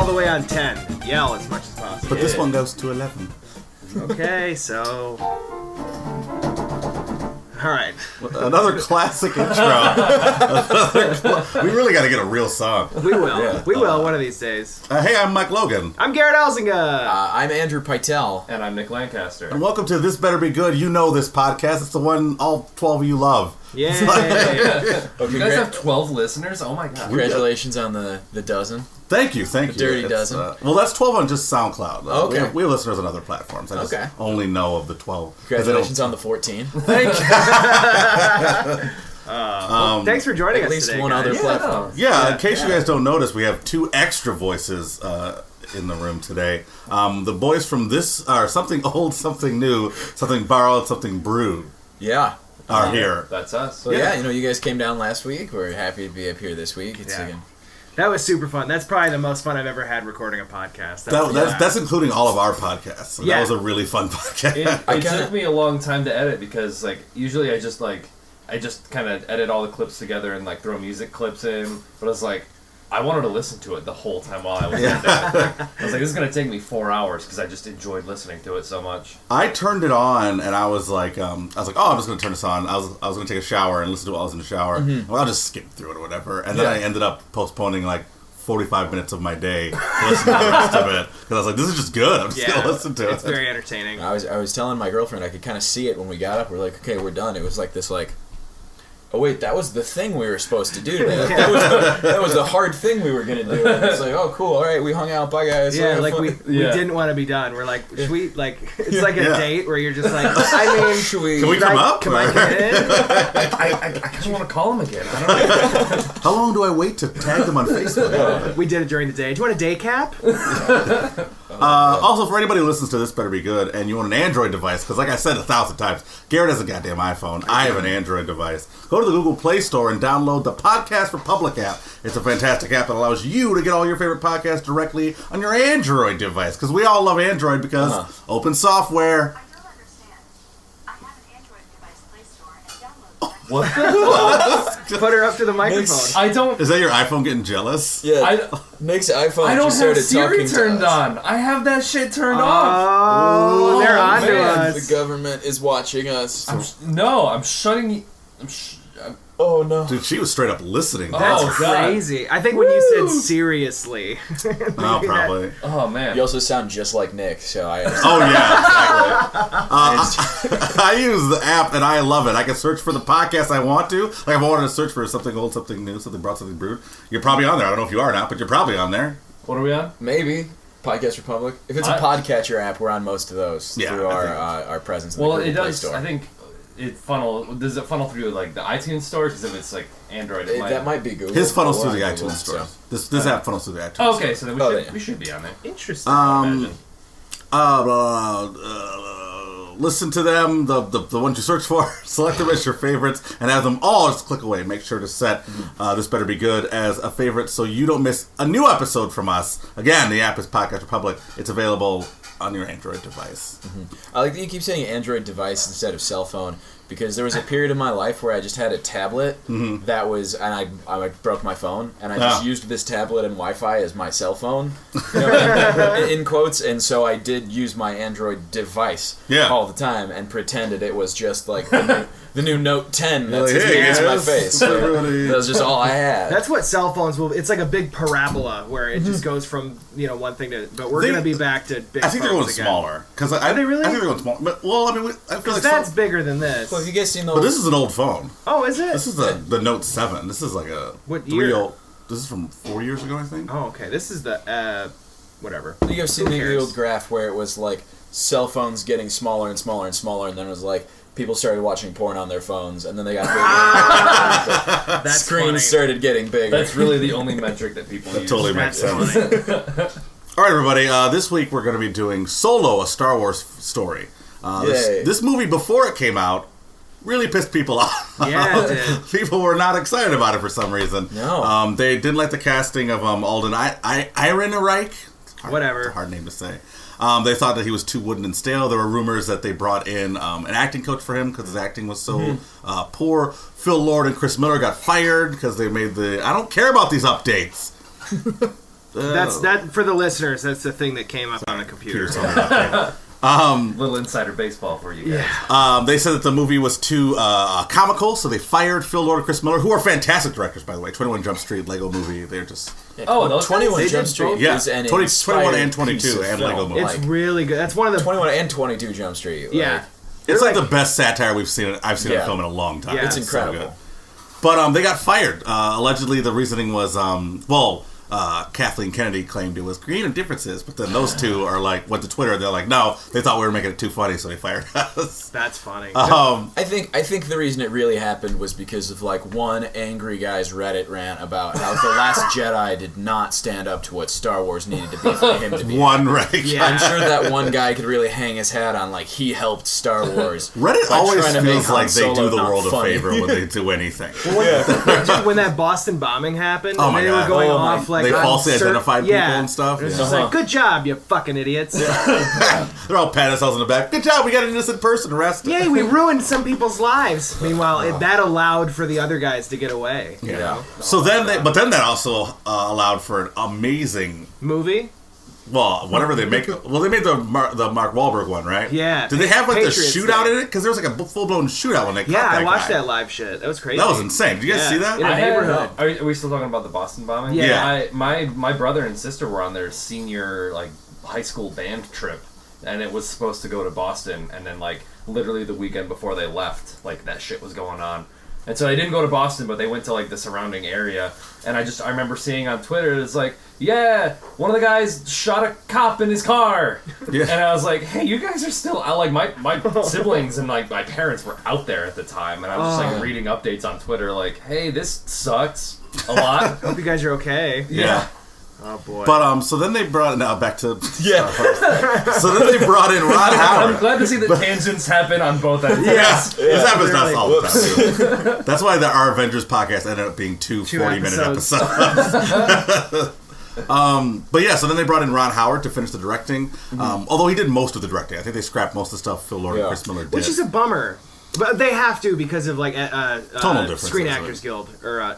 all the way on 10. Yell as much as possible. But this one goes to 11. Okay, so... All right. Another classic intro. We really got to get a real song. We will. Yeah. We will one of these days. Hey, I'm Mike Logan. I'm Gerrit Elzinga. I'm Andrew Pytel. And I'm Nick Lancaster. And welcome to This Better Be Good. You know this podcast. It's the one all 12 of you love. Yay. You guys have 12 listeners? Oh my god. Congratulations on the dozen. Thank you. Dirty dozen. Well, that's 12 on just SoundCloud. Okay. We have listeners on other platforms. I just only know of the 12. Congratulations on the 14. Thank you. Thanks for joining us At least today, one guys. other platform. Yeah, in case you guys don't notice, we have two extra voices in the room today. The boys from this are Something Old, Something New, Something Borrowed, Something Brewed. Yeah. Are here. That's us. So yeah, you guys came down last week. We're happy to be up here this week. That was super fun. That's probably the most fun I've ever had recording a podcast. That's including all of our podcasts. So that was a really fun podcast. It took me a long time to edit because usually I just kind of edit all the clips together and throw music clips in. But I was like, I wanted to listen to it the whole time while I was editing. I was like, this is going to take me 4 hours because I just enjoyed listening to it so much. I turned it on and I was like, I'm just going to turn this on. I was going to take a shower and listen to it while I was in the shower. Mm-hmm. Well, I'll just skip through it or whatever. And then I ended up postponing 45 minutes of my day to listen to the rest of it because I was like, this is just good. I'm just going to listen to it. It's very entertaining. I was telling my girlfriend I could kind of see it when we got up. We're like, okay, we're done. It was like this oh wait, that was the thing we were supposed to do today. That was the hard thing we were going to do. And it's like, oh cool, all right, we hung out, bye guys. Yeah, we didn't want to be done. We're like, should we, it's like a date where you're just like, I mean, can we come up? Can I come in? I kind of want to call him again. I don't know. How long do I wait to tag them on Facebook? We did it during the day. Do you want a day cap? Also, for anybody who listens to This Better Be Good and you want an Android device, because like I said 1,000 times, Gerrit has a goddamn iPhone. I have an Android device. Go to the Google Play Store and download the Podcast Republic app. It's a fantastic app that allows you to get all your favorite podcasts directly on your Android device, because we all love Android because open software. I don't understand. I have an Android device Play Store and download it. What the Put her up to the microphone. I don't... Is that your iPhone getting jealous? Yeah. Nick's iPhone I don't just have started Siri talking turned to us. on. I have that shit turned off. Oh, they're on to man. us. The government is watching us. I'm shutting... Oh no. Dude, she was straight up listening. That's Oh, God. crazy. I think when you said seriously. Oh, probably. Oh, man. You also sound just like Nick, so I Oh, yeah, exactly. I use the app, and I love it. I can search for the podcast I want to. Like, if I wanted to search for Something Old, Something New, Something Brought, Something Brewed, you're probably on there. I don't know if you are or not, but you're probably on there. What are we on? Maybe. Podcast Republic. If it's a podcatcher app, we're on most of those through our presence in the Google Play Store. I think... Does it funnel through the iTunes store? Because if it's Android, that might be Google. His funnels through the iTunes store. This app funnels through the iTunes store. Okay, so then we should be on there. Interesting. Listen to them, the ones you search for, select them as your favorites, and have them all just click away. Make sure to set This Better Be Good as a favorite so you don't miss a new episode from us. Again, the app is Podcast Republic. It's available on your Android device. Mm-hmm. I like that you keep saying Android device instead of cell phone, because there was a period in my life where I just had a tablet that was, and I broke my phone, and I just used this tablet and Wi-Fi as my cell phone, in quotes, and so I did use my Android device all the time and pretended it was just the new Note 10 that's against my face. That was just all I had. That's what cell phones will. It's like a big parabola where it just goes from one thing to. But we're gonna be back to big. I think they're going again. smaller. Are they really? I think they're going smaller. But I feel like that's bigger than this. Well, have you guys seen those? But this is an old phone. Oh, is it? This is the Note 7. This is like a what year? This is from 4 years ago, I think. Oh, okay. This is the whatever. You guys seen the old graph where it was cell phones getting smaller and smaller and smaller, and then it was people started watching porn on their phones, and then they got bigger. That's screens funny. started getting bigger. That's really the only metric that people use. Totally makes sense. All right, everybody. This week we're going to be doing Solo, a Star Wars story. This movie, before it came out, really pissed people off. Yeah, it did. People were not excited about it for some reason. No. They didn't like the casting of Alden Ehrenreich. Whatever. It's a hard name to say. They thought that he was too wooden and stale. There were rumors that they brought in an acting coach for him because his acting was so poor. Phil Lord and Chris Miller got fired because they made I don't care about these updates. That's that for the listeners. That's the thing that came up on a computer. Little insider baseball for you guys. They said that the movie was too comical, so they fired Phil Lord and Chris Miller, who are fantastic directors, by the way. 21 Jump Street, Lego Movie. They're just... Oh, those 21 guys? Jump Street is an 21 and 22 and Lego Movie. It's really good. That's one of the 21 and 22 Jump Street. Yeah. It's like the best satire I've seen in a film in a long time. Yeah. It's incredible. So good. But they got fired. Allegedly, the reasoning was, Kathleen Kennedy claimed it was creative differences, but then those two are like, went to Twitter, they're like, no, they thought we were making it too funny, so they fired us. That's funny. I think the reason it really happened was because of like one angry guy's Reddit rant about how The Last Jedi did not stand up to what Star Wars needed to be for him to be. One, right? Yeah. I'm sure that one guy could really hang his hat on like he helped Star Wars. Reddit by always trying to make feels Han like they do Solo the not world funny. a favor when they do anything. When that Boston bombing happened, Oh and my they God. were going Oh my- off like They on falsely identified people and stuff. It was Yeah. just like, good job, you fucking idiots. They're all patting themselves in the back. Good job, we got an innocent person arrested. Yay, we ruined some people's lives. Meanwhile, that allowed for the other guys to get away. You know? So then, that also allowed for an amazing, Movie? well, whatever they make. Well, they made the Mark Wahlberg one, right? Yeah. Did they have like Patriots the shootout Day. in it? Because there was like a full blown shootout when they Yeah, caught that I watched guy. that live shit. That was crazy. That was insane. Did you guys see that? In a neighborhood. Are we still talking about the Boston bombing? Yeah. My brother and sister were on their senior like high school band trip, and it was supposed to go to Boston, and then like literally the weekend before they left, like that shit was going on. And so they didn't go to Boston, but they went to like the surrounding area. And I remember seeing on Twitter, it's like, yeah, one of the guys shot a cop in his car. Yeah. And I was like, hey, you guys are still out. Like my siblings and like my parents were out there at the time, and I was just like reading updates on Twitter, like, hey, this sucks a lot. Hope you guys are okay. Yeah. Oh boy. But so then they brought now back to Yeah. so then they brought in Ron I'm Howard. glad to see that tangents happen on both ends. Yes, this happens to us Really. all the time. Too. That's why our Avengers podcast ended up being two 40-minute episodes. episodes. But yeah, so then they brought in Ron Howard to finish the directing. Although he did most of the directing, I think they scrapped most of the stuff Phil Lord and Chris Miller did. Which is a bummer. But they have to because of like Tonal differences, Screen right? Actors Guild or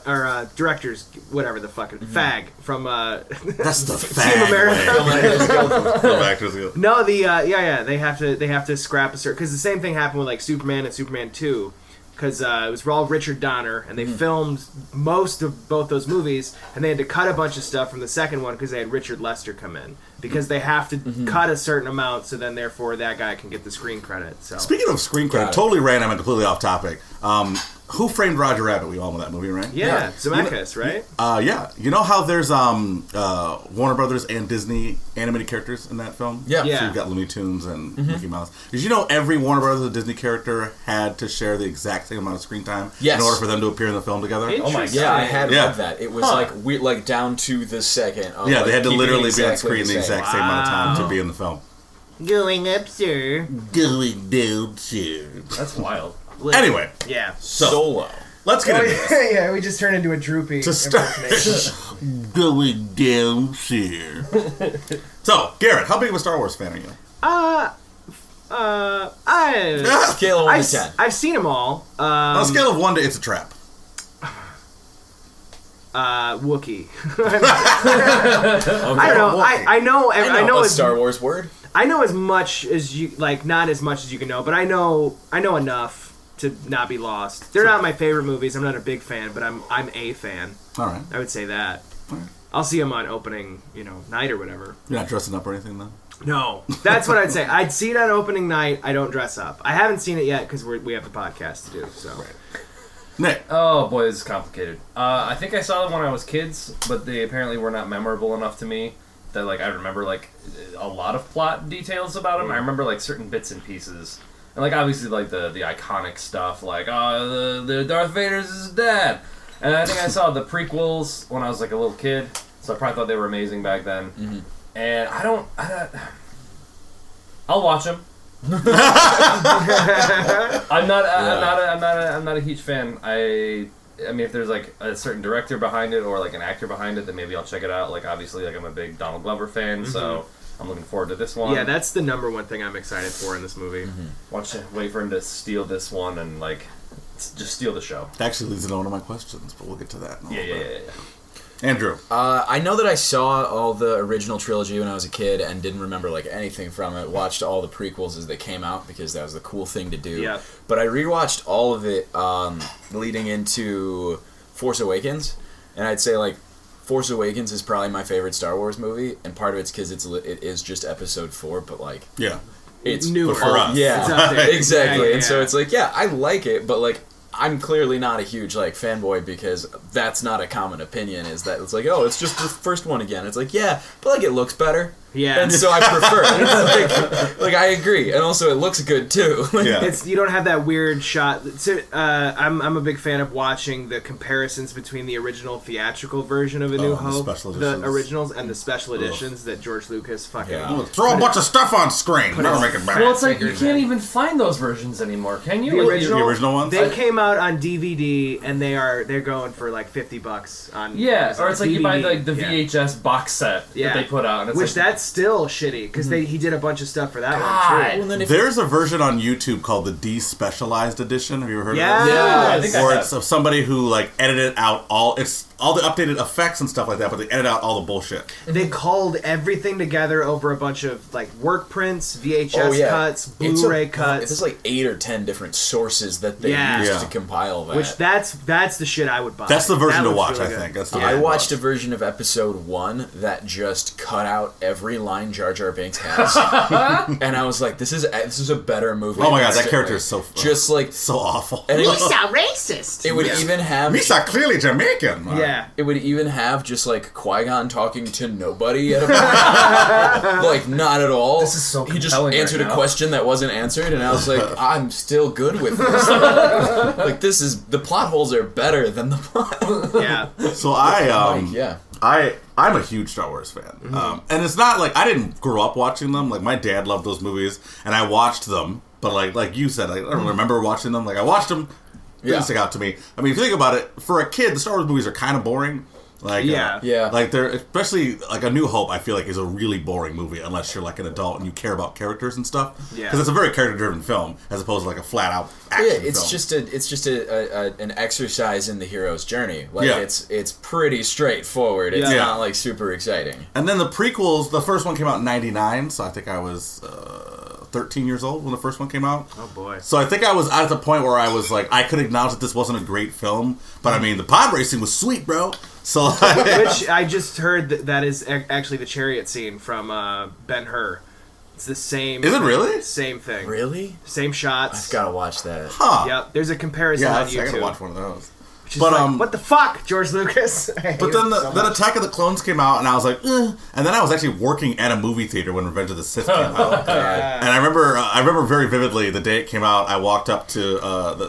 Directors, whatever the fucking FAG from That's the Team America. Film Actors Guild. No, the they have to scrap a certain because the same thing happened with like Superman and Superman 2 because it was all Richard Donner and they filmed most of both those movies and they had to cut a bunch of stuff from the second one because they had Richard Lester come in because they have to cut a certain amount so then therefore that guy can get the screen credit. So Speaking of screen credit, totally random and completely off topic. Who Framed Roger Rabbit? We all know that movie, right? yeah, Zemeckis, right? Yeah. You know how there's Warner Brothers and Disney animated characters in that film? Yeah. Yeah. So you've got Looney Tunes and Mickey Mouse. Did you know every Warner Brothers and Disney character had to share the exact same amount of screen time Yes. in order for them to appear in the film together? Oh my Yeah, I had Yeah. read that. It was like down to the second. Of, Yeah, like, they had to keeping literally be on exactly screen the exact same amount of time to be in the film. Going up, sir. Going down, sir. That's wild. Anyway, Yeah. so Solo. let's get into this. Yeah, we just turned into a droopy To start going down, sir. So, Garrett, how big of a Star Wars fan are you? Scale of 1 to 10. I've seen them all. On a scale of 1 to it's a trap. Wookiee. Okay. I don't know. I know. I know a as Star Wars word. I know as much as you like. Not as much as you can know, but I know enough to not be lost. They're not my favorite movies. I'm not a big fan, but I'm a fan. All right. I would say that. All right. I'll see them on opening, night or whatever. You're not dressing up or anything, though? No, that's what I'd say. I'd see it on opening night. I don't dress up. I haven't seen it yet because we have the podcast to do. So. Nick. Oh boy, this is complicated. I think I saw them when I was kids, but they apparently were not memorable enough to me that like I remember like a lot of plot details about them. I remember like certain bits and pieces, and like obviously like the iconic stuff, like the Darth Vader's his dad. And I think I saw the prequels when I was like a little kid, so I probably thought they were amazing back then. Mm-hmm. And I'll watch them. I'm not a huge fan. I mean, if there's like a certain director behind it or like an actor behind it, then maybe I'll check it out. Like obviously, like I'm a big Donald Glover fan, so I'm looking forward to this one. Yeah, that's the number one thing I'm excited for in this movie. Wait for him to steal this one and like just steal the show. Actually leads into one of my questions, but we'll get to that in a little bit. Yeah. Andrew. I know that I saw all the original trilogy when I was a kid and didn't remember like anything from it. Watched all the prequels as they came out because that was the cool thing to do. Yeah. But I rewatched all of it leading into Force Awakens, and I'd say like Force Awakens is probably my favorite Star Wars movie, and part of it's because it is just Episode 4, but like it's newer for us. Yeah, It's up there. exactly. Yeah. And so it's like, yeah, I like it, but like I'm clearly not a huge like fanboy because that's not a common opinion. Is that it's like, oh, it's just the first one again. It's like, yeah, but like it looks better. Yeah. And so I prefer it. like I agree, and also it looks good too. Yeah. You don't have that weird shot. So, I'm a big fan of watching the comparisons between the original theatrical version of A New the Hope, special the editions. originals, and the special editions that George Lucas fucking. Yeah. Throw a bunch of stuff on screen. Never make it back. Well, it's like you can't even find those versions anymore, can you? The original ones? They came out on DVD, and they're going for like $50 on. Yeah, or it's like you buy DVD, like the yeah. VHS box set that they put out, and it's Which like, that's still shitty because he did a bunch of stuff for that God. one too. And then if There's a version on YouTube called the Despecialized Edition. Have you ever heard Yeah. of it? Yeah, I think I Or have. it's of somebody who like edited out all the updated effects and stuff like that, but they edit out all the bullshit. They culled everything together over a bunch of like work prints, VHS Oh, yeah. cuts, It's Blu-ray cuts. There's like 8 or 10 different sources that they Yeah. used Yeah. to compile that. Which that's the shit I would buy. That's the version That to looks watch, really I good. think. That's the I version to watched a watch. version of Episode 1 that just cut out every line Jar Jar Binks has, and I was like, "This is a better movie." Oh my god, that Instantly. character is so just like, so awful. and it, racist. it would even have Misa clearly Jamaican. Yeah. It would even have just like Qui-Gon talking to nobody at a point. Like not at all. This is so He just compelling right answered a now. question that wasn't answered, and I was like, I'm still good with this. Like this is the plot holes are better than the plot. Yeah. So I Like, yeah. I'm a huge Star Wars fan, and it's not like I didn't grow up watching them. Like my dad loved those movies, and I watched them. But like you said, I don't remember watching them. Like I watched them, didn't Yeah. stick out to me. I mean, if you think about it, for a kid, the Star Wars movies are kind of boring. Like Yeah. Yeah. like they're especially like A New Hope. I feel like is a really boring movie unless you're like an adult and you care about characters and stuff. Yeah. because it's a very character-driven film as opposed to like a flat-out Yeah, action film. it's just an exercise in the hero's journey. Like Yeah. it's pretty straightforward. It's Yeah. not like super exciting. And then the prequels, the first one came out in '99, so I think I was 13 years old when the first one came out. Oh boy. So I think I was at the point where I was like, I could acknowledge that this wasn't a great film, but I mean, the pod racing was sweet, bro. So like, Which I just heard that is actually the chariot scene from Ben-Hur. It's the same. Is it really? Same thing. Really? Same shots. I've gotta watch that. huh? Yep. There's a comparison Yeah, on I gotta YouTube. watch one of those. Which is But, like, what the fuck, George Lucas? But then then Attack of the Clones came out, and I was like, and then I was actually working at a movie theater when Revenge of the Sith came out. Yeah. And I remember very vividly the day it came out. I walked up to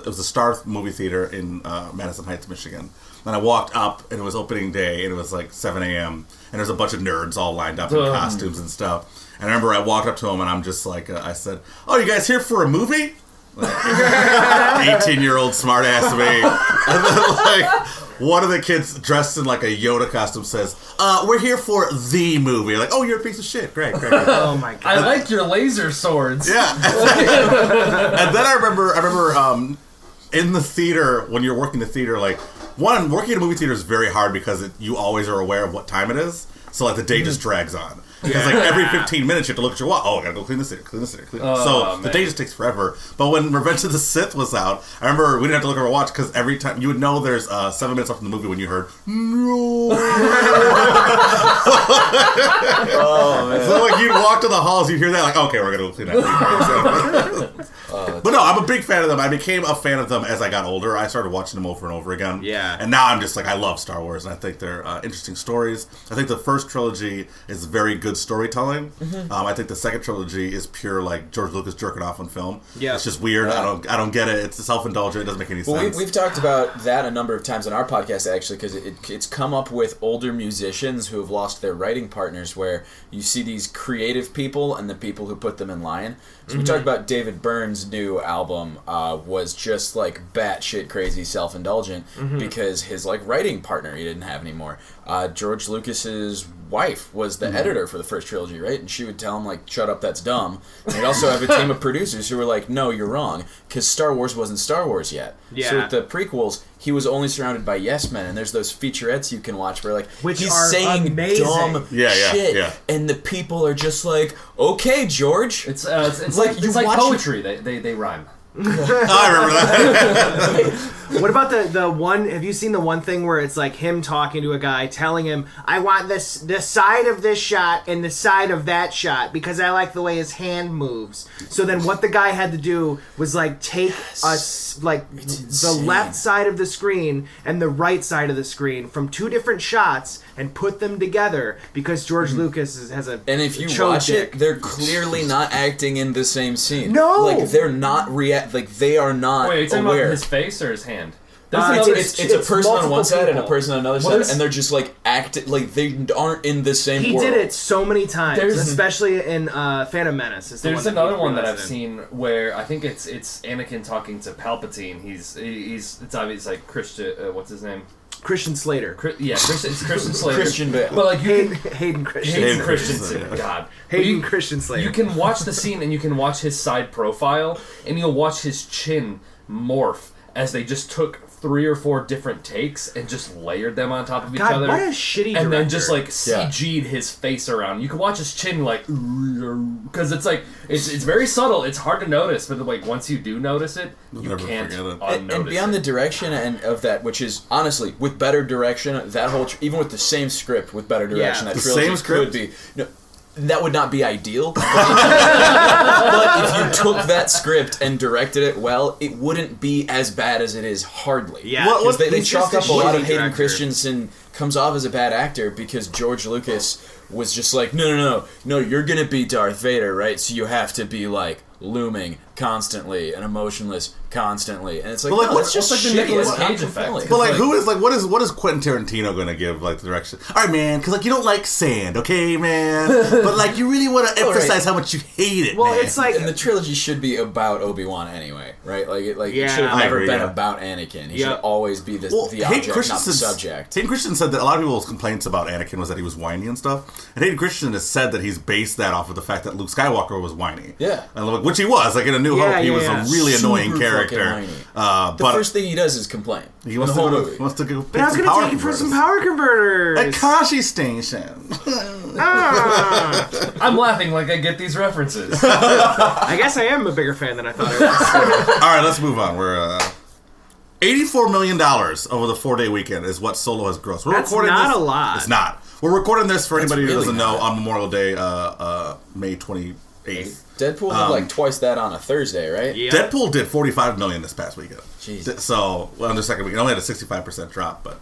it was the Star movie theater in Madison Heights, Michigan. And I walked up, and it was opening day, and it was like 7 a.m. And there's a bunch of nerds all lined up in costumes and stuff. And I remember I walked up to them, and I'm just like, I said, "Oh, you guys here for a movie?" Like, 18-year-old smartass me. And then like one of the kids dressed in like a Yoda costume says, "We're here for the movie." Like, "Oh, you're a piece of shit." Great. Oh my god. I like your laser swords. Yeah. And then I remember in the theater, when you're working the theater, like, one, working in a movie theater is very hard because you always are aware of what time it is. So, like, the day just drags on. Because, like, every 15 minutes you have to look at your watch. Oh, I gotta go clean this theater, clean this theater, clean this. So, the day just takes forever. But when Revenge of the Sith was out, I remember we didn't have to look at our watch because every time, you would know there's 7 minutes left in the movie when you heard, "No." So, like, you'd walk to the halls, you'd hear that, like, okay, we're gonna go clean that. But no, I'm a big fan of them. I became a fan of them as I got older. I started watching them over and over again. Yeah. And now I'm just like, I love Star Wars, and I think they're interesting stories. I think the first trilogy is very good storytelling. I think the second trilogy is pure, like, George Lucas jerking off on film. Yeah. It's just weird. I don't get it. It's self-indulgent. It doesn't make any Well, sense. we've talked about that a number of times on our podcast, actually, because it's come up with older musicians who have lost their writing partners, where you see these creative people and the people who put them in line. So we talked about David Byrne's new album was just like batshit crazy self-indulgent because his like writing partner he didn't have anymore. George Lucas's wife was the editor for the first trilogy, right? And she would tell him, like, shut up, that's dumb. And he'd also have a team of producers who were like, no, you're wrong, because Star Wars wasn't Star Wars yet. Yeah. So with the prequels, he was only surrounded by yes men, and there's those featurettes you can watch where, like, Which he's are saying amazing. dumb shit, and the people are just like, okay, George. It's like poetry. They rhyme. I remember that. What about the one? Have you seen the one thing where it's like him talking to a guy, telling him, "I want the side of this shot and the side of that shot because I like the way his hand moves." So then, what the guy had to do was like take the left side of the screen and the right side of the screen from two different shots and put them together because George Lucas has a and if you cho watch dick. it, they're clearly not acting in the same scene. No! Like they're not they are not Wait, are you talking aware. about his face or his hand? It's a person on one side and a multiple person on another side, and they're just like acting like they aren't in the same He world. did it so many times, There's- especially in Phantom Menace. Is the There's one that another he one that I've realized in. seen where I think it's Anakin talking to Palpatine. He's it's obviously like Christian. What's his name? Christian Slater. It's Christian Slater. Christian Bale. But like Hayden Christian. Hayden Christensen, Christensen. God. Hayden Christensen. You can watch the scene and you can watch his side profile and you'll watch his chin morph as they just took 3 or 4 different takes and just layered them on top of each God, other. what a shitty And then director. just like CG'd his face around. You can watch his chin like because it's like it's very subtle. It's hard to notice, but like once you do notice it, you never can't forget it. unnotice And beyond it. the direction and of that, which is honestly with better direction, that whole even with the same script with better direction, Yeah. that The trilogy same script? could be. No, that would not be ideal. But if you took that script and directed it well, it wouldn't be as bad as it is. Hardly. Yeah. Because they He's chalk just up a lot shitty of Hayden director. Christensen comes off as a bad actor because George Lucas was just like, no, you're gonna be Darth Vader, right? So you have to be like looming constantly and emotionless constantly, and it's like, But, like, no, what's that's just like the shitty. Nicolas It's not Cage effect. fulfilling. But like, who is like, what is Quentin Tarantino gonna give like the direction? All right, man, because like you don't like sand, okay, man, but like you really want to emphasize how much you hate it. Well, man. it's like And the trilogy should be about Obi-Wan anyway, right? Like, it Yeah. should have I never agree, been yeah. about Anakin. He Yeah. should always be the object, not the subject. Hayden Christensen said that a lot of people's complaints about Anakin was that he was whiny and stuff, and Hayden Christensen has said that he's based that off of the fact that Luke Skywalker was whiny. Yeah. and like, which he was. Like in A New Yeah, Hope, he yeah, was yeah. a really annoying Super character. fucking whiny. The But first thing he does is complain. he In wants the to whole go. movie. He wants to go. But I was pick going some to take you for some converters. power converters. At Kashi Station. Ah. I'm laughing like I get these references. I guess I am a bigger fan than I thought I was. All right, let's move on. We're $84 million over the 4-day weekend is what Solo has grossed. We're That's recording not this. a lot. It's not. We're recording this for anybody who really doesn't know not. on Memorial Day, May 28th. Deadpool did like twice that on a Thursday, right? Yeah. Deadpool did $45 million this past weekend. Jesus. So on the second week, it only had a 65% drop. But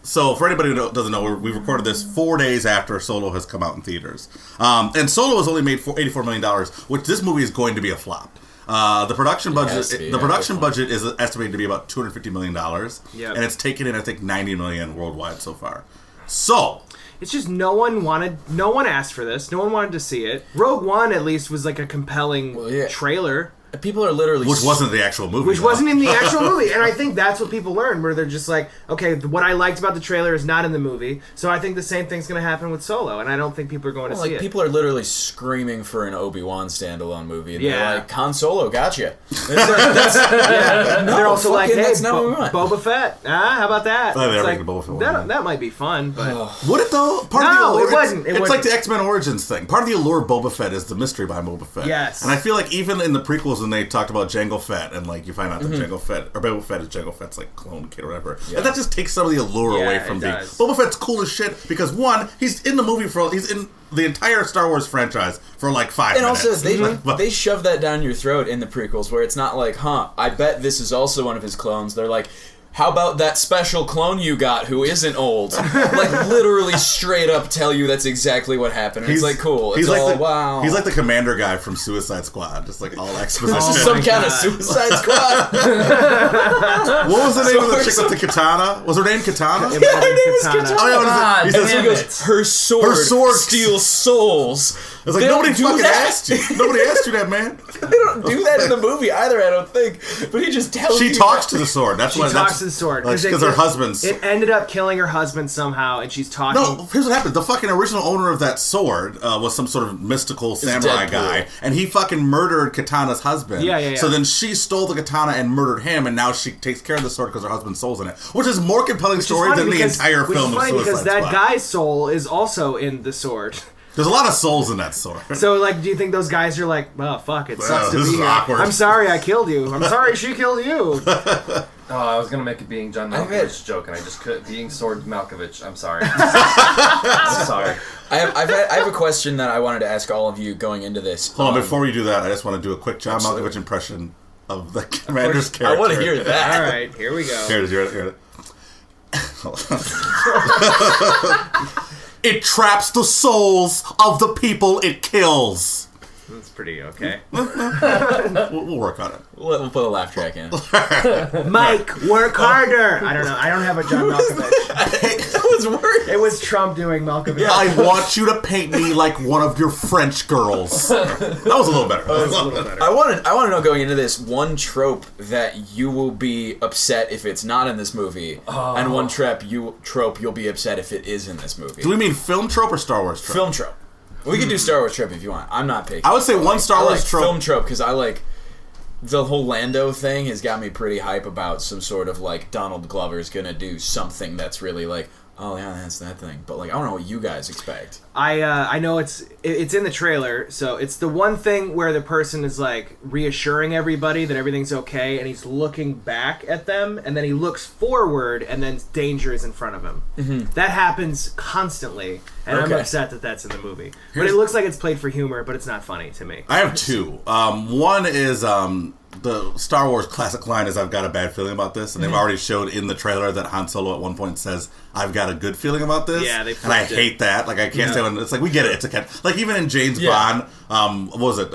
so for anybody who doesn't know, we recorded this 4 days after Solo has come out in theaters, and Solo has only made $84 million, which this movie is going to be a flop. The production has to be, budget is estimated to be about $250 million, Yep. and it's taken in I think $90 million worldwide so far. So. It's just no one asked for this. No one wanted to see it. Rogue One at least was like a compelling trailer. People are literally... Which wasn't the actual movie. Which though. wasn't in the actual movie. And I think that's what people learned, where they're just like, okay, what I liked about the trailer is not in the movie, so I think the same thing's going to happen with Solo, and I don't think people are going to see it. People are literally screaming for an Obi-Wan standalone movie, and Yeah. they're like, Han Solo, gotcha. They're also like, hey, that's not what we want. Boba Fett. How about that? Oh, they're It's like, making Boba Fett one, that might be fun, but... Would it though? Part of No, the allure, it wasn't. It It's wasn't. like the X-Men Origins thing. Part of the allure of Boba Fett is the mystery behind Boba Fett. Yes. And I feel like even in the prequels when they talked about Jango Fett and like you find out that Jango Fett or Boba Fett is Jango Fett's like clone kid or whatever, Yeah. and that just takes some of the allure Yeah, away it from being does. Boba Fett's cool as shit because one, he's in the movie he's in the entire Star Wars franchise for like 5 And minutes. also, they shove that down your throat in the prequels, where it's not like, I bet this is also one of his clones. They're like, how about that special clone you got who isn't old? Like, literally straight up tell you that's exactly what happened. And it's like, cool. It's all, wow. He's like the commander guy from Suicide Squad, just like all exposition. This is some kind of Suicide Squad. What was the name of the chick with the katana? Was her name Katana? It might have been Katana. Oh, yeah, what is it? He says, damn he goes, it. Her sword Her sword steals souls. It's like, They don't nobody do fucking that. asked you. Nobody asked you that, man. They don't do that in the movie either, I don't think. But he just tells you. She talks to the sword. That's She why. talks to the sword Because her husband's. It ended up killing her husband somehow, and she's talking. No, here's what happened. The fucking original owner of that sword was some sort of mystical samurai Deadpool. guy, and he fucking murdered Katana's husband. Yeah. So then she stole the katana and murdered him, and now she takes care of the sword because her husband's soul's in it, which is more compelling story than the entire film of Suicide because that Squad. guy's soul is also in the sword. There's a lot of souls in that sword. So, like, do you think those guys are like, oh, fuck, it sucks to this be is here. awkward. I'm sorry I killed you. I'm sorry she killed you. Oh, I was gonna make a being John I bet- Malkovich joke, and I just couldn't. Being Sword Malkovich. I'm sorry. I'm sorry. I have a question that I wanted to ask all of you going into this. Hold on, before we do that, I just want to do a quick John Absolutely. Malkovich impression of the commander's character. I want to hear that. All right, here we go. Here it is, here it is. It traps the souls of the people it kills. That's pretty okay. We'll work on it. We'll put a laugh track in. Mike, work harder. I don't know. I don't have a John Malkovich. That was worse. It was Trump doing Malkovich. I want you to paint me like one of your French girls. That was a little better. That was a little better. I want to know going into this one trope that you will be upset if it's not in this movie, and one trope you'll be upset if it is in this movie. Do we mean film trope or Star Wars trope? Film trope. We can do Star Wars trope if you want. I'm not picky. I would say one Star I Wars like trope. film trope because I like the whole Lando thing has got me pretty hype about some sort of like Donald Glover's gonna do something that's really like, oh yeah, that's that thing. But like I don't know what you guys expect. I know it's in the trailer, so it's the one thing where the person is like reassuring everybody that everything's okay, and he's looking back at them, and then he looks forward, and then danger is in front of him. Mm-hmm. That happens constantly, and I'm Okay. upset that that's in the movie. But it looks like it's played for humor, but it's not funny to me. I have two. One is the Star Wars classic line is "I've got a bad feeling about this," and they've already showed in the trailer that Han Solo at one point says, "I've got a good feeling about this." Yeah, they and I flipped it. hate that. Like I can't say when it's like we get it. It's a like even in James Yeah. Bond. What was it?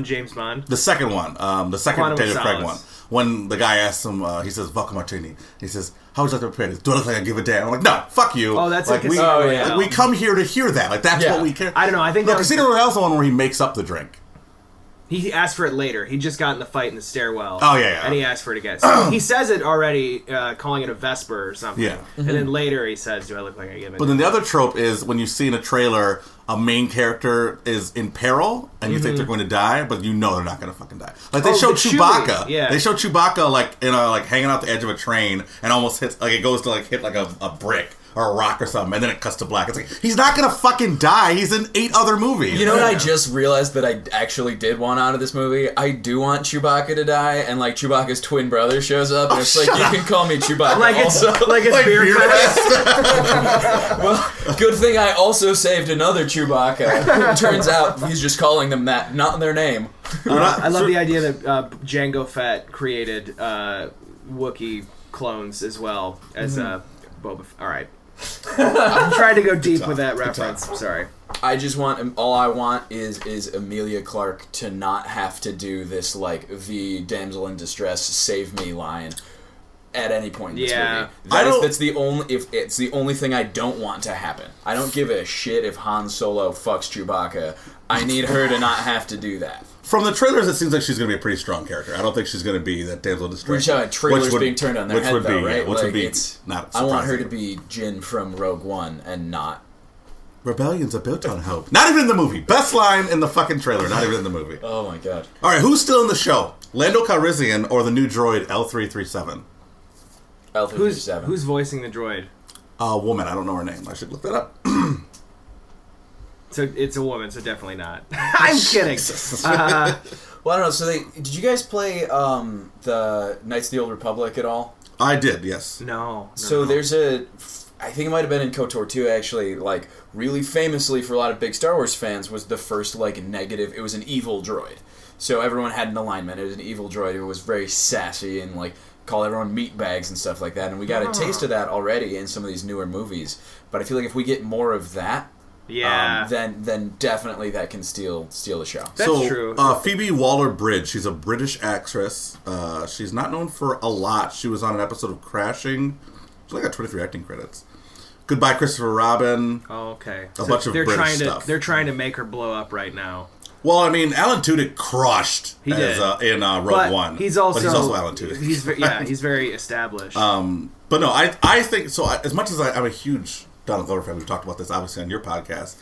James Bond. The second one, the second Quantum of Daniel Craig Solace. one. When the guy asks him, he says, "Vodka Martini." He says, "How would you like to prepare this? Do I look like I give a damn?" I'm like, "No, fuck you." Oh, that's like like we, Casino oh, yeah. Royale. we come here to hear that. Like that's Yeah. what we care. I don't know. I think No, that was, Casino Royale's the one where he makes up the drink. he asked for it later. He just got in the fight in the stairwell. Oh, yeah. And he asked for it again. So he says it already, calling it a Vesper or something. Yeah. And then later he says, "Do I look like I give it?" But then the other trope is when you see in a trailer a main character is in peril and you think they're going to die, but you know they're not going to fucking die. Like they Oh, show the Chewie, Chewbacca. yeah. They show Chewbacca like hanging out the edge of a train and almost hits like it goes to like hit like a brick or a rock or something, and then it cuts to black. It's like he's not going to fucking die. He's in 8 other movies. You know what I just realized that I actually did want out of this movie? I do want Chewbacca to die, and like Chewbacca's twin brother shows up, and it's like, shut you up. can call me Chewbacca like it's also. like it's Like beer Beer fest. Well, good thing I also saved another Chewbacca. Turns out he's just calling them that, not their name. I love the idea that Jango Fett created Wookiee clones as well as Boba. All right, I'm trying to go deep with that reference. I'm sorry. I just want, all I want is Emilia Clarke to not have to do this, like, the damsel in distress, save me line at any point in this Yeah. movie. That's the only, if it's the only thing I don't want to happen. I don't give a shit if Han Solo fucks Chewbacca. I need her to not have to do that. From the trailers, it seems like she's going to be a pretty strong character. I don't think she's going to be that damsel in distress. Which trailers Which would- being turned on their which head, would though, be, right? Yeah, which Like, would be it's, not I want her to surprising. be Jin from Rogue One and not... Rebellions are built on hope. Not even in the movie. Best line in the fucking trailer. Not even in the movie. Oh my god. All right, who's still in the show? Lando Calrissian or the new droid L337? L337. Who's voicing the droid? A woman. I don't know her name. I should look that up. So it's a woman, so definitely not. I'm kidding. Well, I don't know. So did you guys play the Knights of the Old Republic at all? I did, yes. No. So there's I think it might have been in KOTOR 2 actually, like really famously for a lot of big Star Wars fans was the first like negative, it was an evil droid. So everyone had an alignment, it was an evil droid, it was very sassy and like call everyone meatbags and stuff like that, and we got a taste of that already in some of these newer movies. But I feel like if we get more of that, Yeah. then definitely that can steal the show. That's true. Phoebe Waller-Bridge, she's a British actress. She's not known for a lot. She was on an episode of Crashing. She's only got 23 acting credits. Goodbye Christopher Robin. Oh, okay. A bunch of British stuff. They're trying to make her blow up right now. Well, I mean, Alan Tudyk crushed in Rogue One. He's also Alan Tudyk. He's very established. But no, I think so. As much as I'm a huge Donald Glover fan, we've talked about this obviously on your podcast.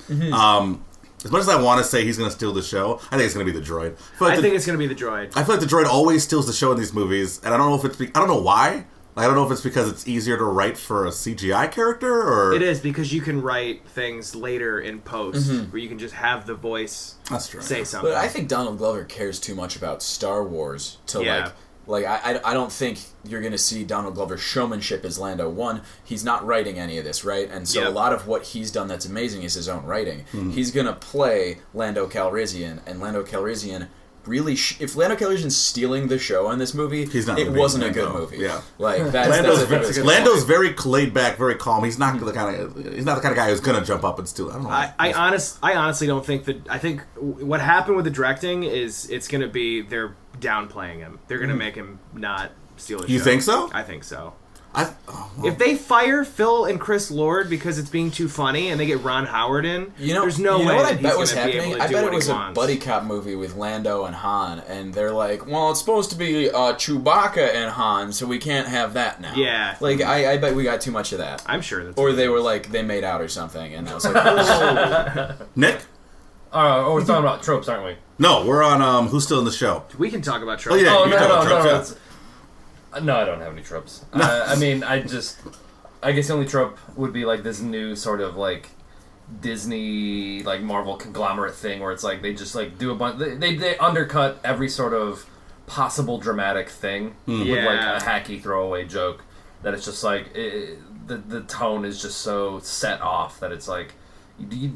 As much as I want to say he's going to steal the show, I think it's going to be the droid. I think it's going to be the droid. I feel like the droid always steals the show in these movies, and I don't know if I don't know why. I don't know if it's because it's easier to write for a CGI character, or... It is, because you can write things later in post, where you can just have the voice say something. But I think Donald Glover cares too much about Star Wars to, Like, I don't think you're going to see Donald Glover's showmanship as Lando. One, he's not writing any of this, right? And so a lot of what he's done that's amazing is his own writing. He's going to play Lando Calrissian, and Lando Calrissian... really, if Lando Calrissian's stealing the show in this movie, it wasn't a good movie. Yeah, like Lando's very laid back, very calm. He's not the kind of guy who's gonna jump up and steal. I don't know. I honestly don't think that. I think what happened with the directing is it's gonna be they're downplaying him. They're gonna make him not steal the show. You think so? I think so. Well. If they fire Phil and Chris Lord because it's being too funny and they get Ron Howard in, there's no way what I that bet he's was going to be happening? able to I do bet what it was he a wants. buddy cop movie with Lando and Han, and they're like, well, it's supposed to be Chewbacca and Han, so we can't have that now. Yeah. Like, I bet we got too much of that. I'm sure that's... Or they were like, they made out or something, and I was like, oh. Nick? We're talking about tropes, aren't we? No, we're on Who's Still in the Show. We can talk about Oh, tropes. yeah, Oh, you can talk about tropes, yeah. No, I don't have any tropes. I mean, I guess the only trope would be like this new sort of like Disney, like Marvel conglomerate thing where it's like they just like do a bunch, they undercut every sort of possible dramatic thing with like a hacky throwaway joke that it's just like the tone is just so set off that it's like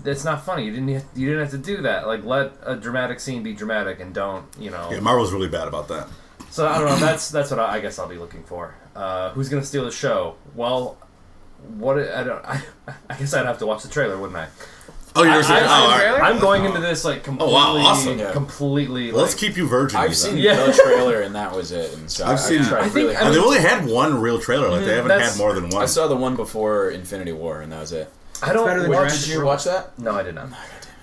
that's not funny. You didn't have to do that. Like, let a dramatic scene be dramatic and don't, Yeah, Marvel's really bad about that. So I don't know. That's what I guess I'll be looking for. Who's gonna steal the show? Well, I guess I'd have to watch the trailer, wouldn't I? Oh, you're saying? All right. I'm going into this like completely. Oh, wow, awesome. Completely. Well, let's keep you virgin. I've seen the trailer and that was it. And so I've seen. really and they've only had one real trailer. Like they haven't had more than one. I saw the one before Infinity War, and that was it. I don't. Did you watch that? No, I did not.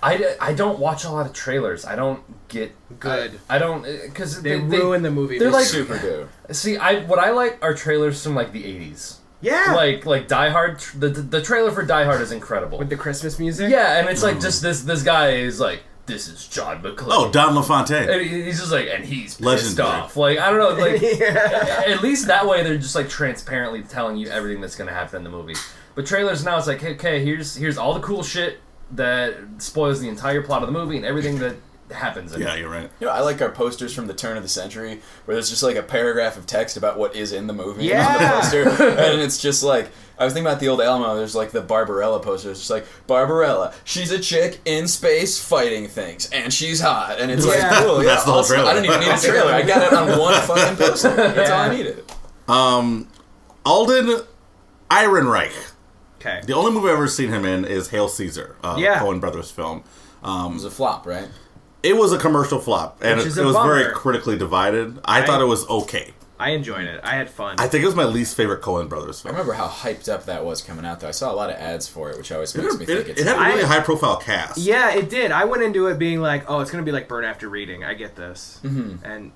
I don't watch a lot of trailers. I don't get good. I don't because they ruin the movie. They're like super good. See, what I like are trailers from like the 80s. Yeah, like Die Hard. The trailer for Die Hard is incredible with the Christmas music. Yeah, and it's like just this guy is like, this is John McClane. Oh, Don LaFontaine. And he's just like, and he's pissed Legendary. off. Like, I don't know, like at least that way they're just like transparently telling you everything that's gonna happen in the movie. But trailers now, it's like, okay, here's all the cool shit that spoils the entire plot of the movie and everything that happens in it. You're right. I like our posters from the turn of the century where there's just like a paragraph of text about what is in the movie on the poster. And it's just like, I was thinking about the old Alamo, there's like the Barbarella poster. It's just like, Barbarella, she's a chick in space fighting things, and she's hot. And it's like, cool. Yeah, that's the whole trailer. I didn't even need a trailer. I got it on one fucking poster. That's all I needed. Alden Ehrenreich. Okay. The only movie I've ever seen him in is Hail Caesar, Coen Brothers film. It was a flop, right? It was a commercial flop, and it was very critically divided. I thought it was okay. I enjoyed it. I had fun. I think it was my least favorite Coen Brothers I film. remember how hyped up that was coming out, though. I saw a lot of ads for it, which always makes me think It had a really high-profile cast. Yeah, it did. I went into it being like, oh, it's going to be like Burn After Reading. I get this. Mm-hmm. And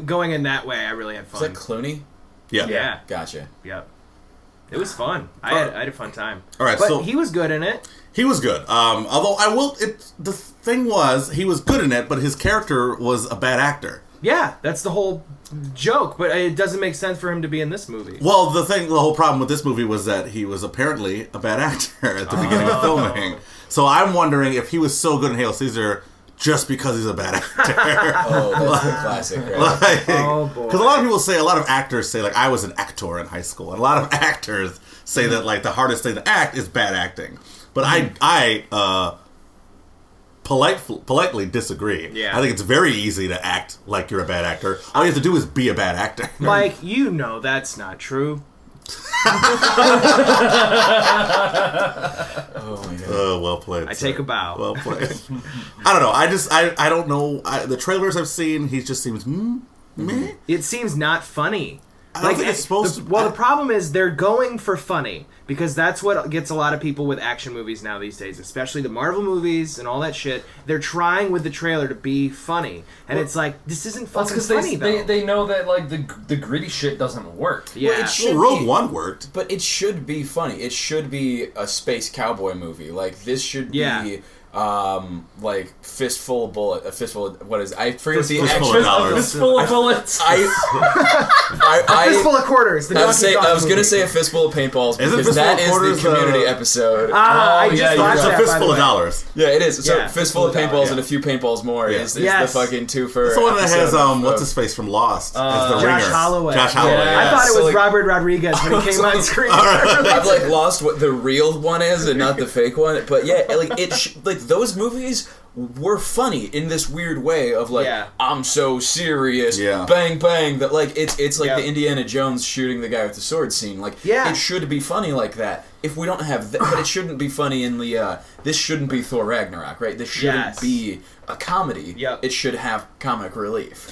going in that way, I really had fun. Was that Clooney? Yeah. Gotcha. Yep. It was fun. I had a fun time. All right, but he was good in it. He was good. Although the thing was, he was good in it, but his character was a bad actor. Yeah, that's the whole joke. But it doesn't make sense for him to be in this movie. Well, the whole problem with this movie was that he was apparently a bad actor at the beginning of filming. So I'm wondering if he was so good in Hail Caesar just because he's a bad actor. That's the classic, right? Oh, boy. Because a lot of actors say, like, I was an actor in high school. And a lot of actors say that, like, the hardest thing to act is bad acting. But I politely disagree. Yeah. I think it's very easy to act like you're a bad actor. All you have to do is be a bad actor. Mike, that's not true. Oh my god. Well played. I take a bow. Well played. I don't know. I don't know. The trailers I've seen, he just seems meh. It seems not funny. I don't think it's supposed to. Well, the problem is they're going for funny because that's what gets a lot of people with action movies now these days, especially the Marvel movies and all that shit. They're trying with the trailer to be funny, and it's like this isn't fucking funny though. They know that like the gritty shit doesn't work. Yeah, Well, it should Rogue be, One worked. but it should be funny. It should be a space cowboy movie. Like this should be. Like a fistful of what is I forget the Fistful actual of dollars. Fistful of bullets. a fistful of quarters. The I was Donkey Kong gonna movie. say a fistful of paintballs Isn't because Fistful that of is Quarters, the community episode. I just yeah, watched It's that, a by the fistful way. of dollars. Yeah, it is. So Yeah. fistful of paintballs and a few paintballs more Yeah. is Yes. the fucking two-fer. It's the one that has episode what's of- his face from Lost as the Josh ringer. Holloway. Josh Holloway. Yeah. I thought it So, was like- Robert Rodriguez when he came on screen. I've like lost what the real one is and not the fake one. But yeah, like like those movies were funny in this weird way of like I'm so serious, bang bang. That like it's like the Indiana Jones shooting the guy with the sword scene. Like it should be funny like that. If we don't have that, but it shouldn't be funny in the. This shouldn't be Thor Ragnarok, right? This shouldn't be a comedy. Yep. It should have comic relief.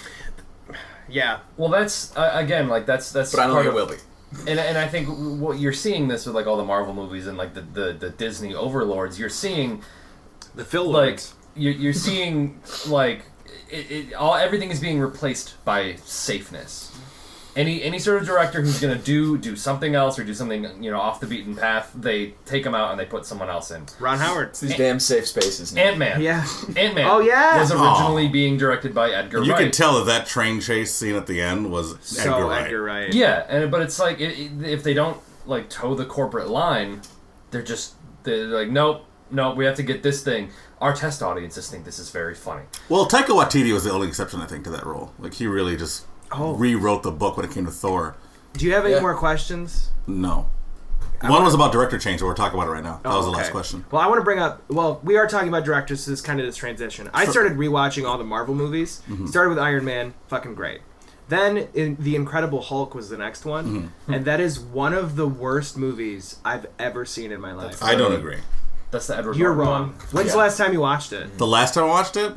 Yeah. Well, that's again like that's. But I don't part think it of- will be. And I think what you're seeing this with like all the Marvel movies and like the Disney overlords, you're seeing The Phil like Lords. you're seeing like everything is being replaced by safeness. Any sort of director who's gonna do something else or do something off the beaten path, they take them out and they put someone else in. Ron Howard. It's these damn safe spaces now. Ant-Man. Yeah. Ant-Man. Oh, yeah. Was originally being directed by Edgar You Wright. can tell that train chase scene at the end was Edgar Wright. Yeah, but it's like if they don't like toe the corporate line, they're like nope, we have to get this thing. Our test audiences think this is very funny. Well, Taika Waititi was the only exception, I think, to that role. Like he really just rewrote the book when it came to Thor. Do you have any more questions? No. One was about director change, but we're talking about it right now. That was the last okay. question. Well, I want to bring up. Well, we are talking about directors, so this is kind of this transition. I started rewatching all the Marvel movies. Started with Iron Man, fucking great. Then The Incredible Hulk was the next one, and that is one of the worst movies I've ever seen in my life. I don't agree. That's the Edward You're Norton wrong. one. When's the last time you watched it? The last time I watched it,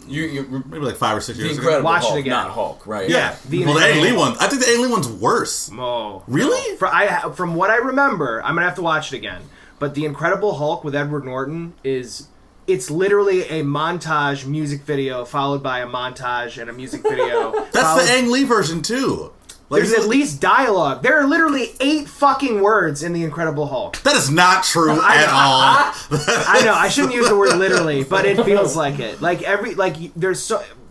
You maybe like 5 or 6 the years Incredible ago. Watch it Hulk, again. not Hulk, right? Yeah. The Well, the Ang Lee Incredible- one. I think the Ang Lee one's worse. Oh. Really? From what I remember, I'm gonna have to watch it again. But The Incredible Hulk with Edward Norton it's literally a montage music video followed by a montage and a music video. That's the Ang Lee version too. Like, There's at least dialogue. There are literally 8 fucking words in The Incredible Hulk. that is not true at all. I know, I shouldn't use the word literally, but it feels like it.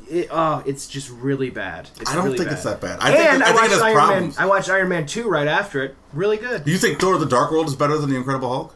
It's just really bad. It's I don't really think bad. it's that bad. I I think it watched has Iron Man. problems. I watched Iron Man 2 right after it. Really good. Do you think Thor: The Dark World is better than The Incredible Hulk?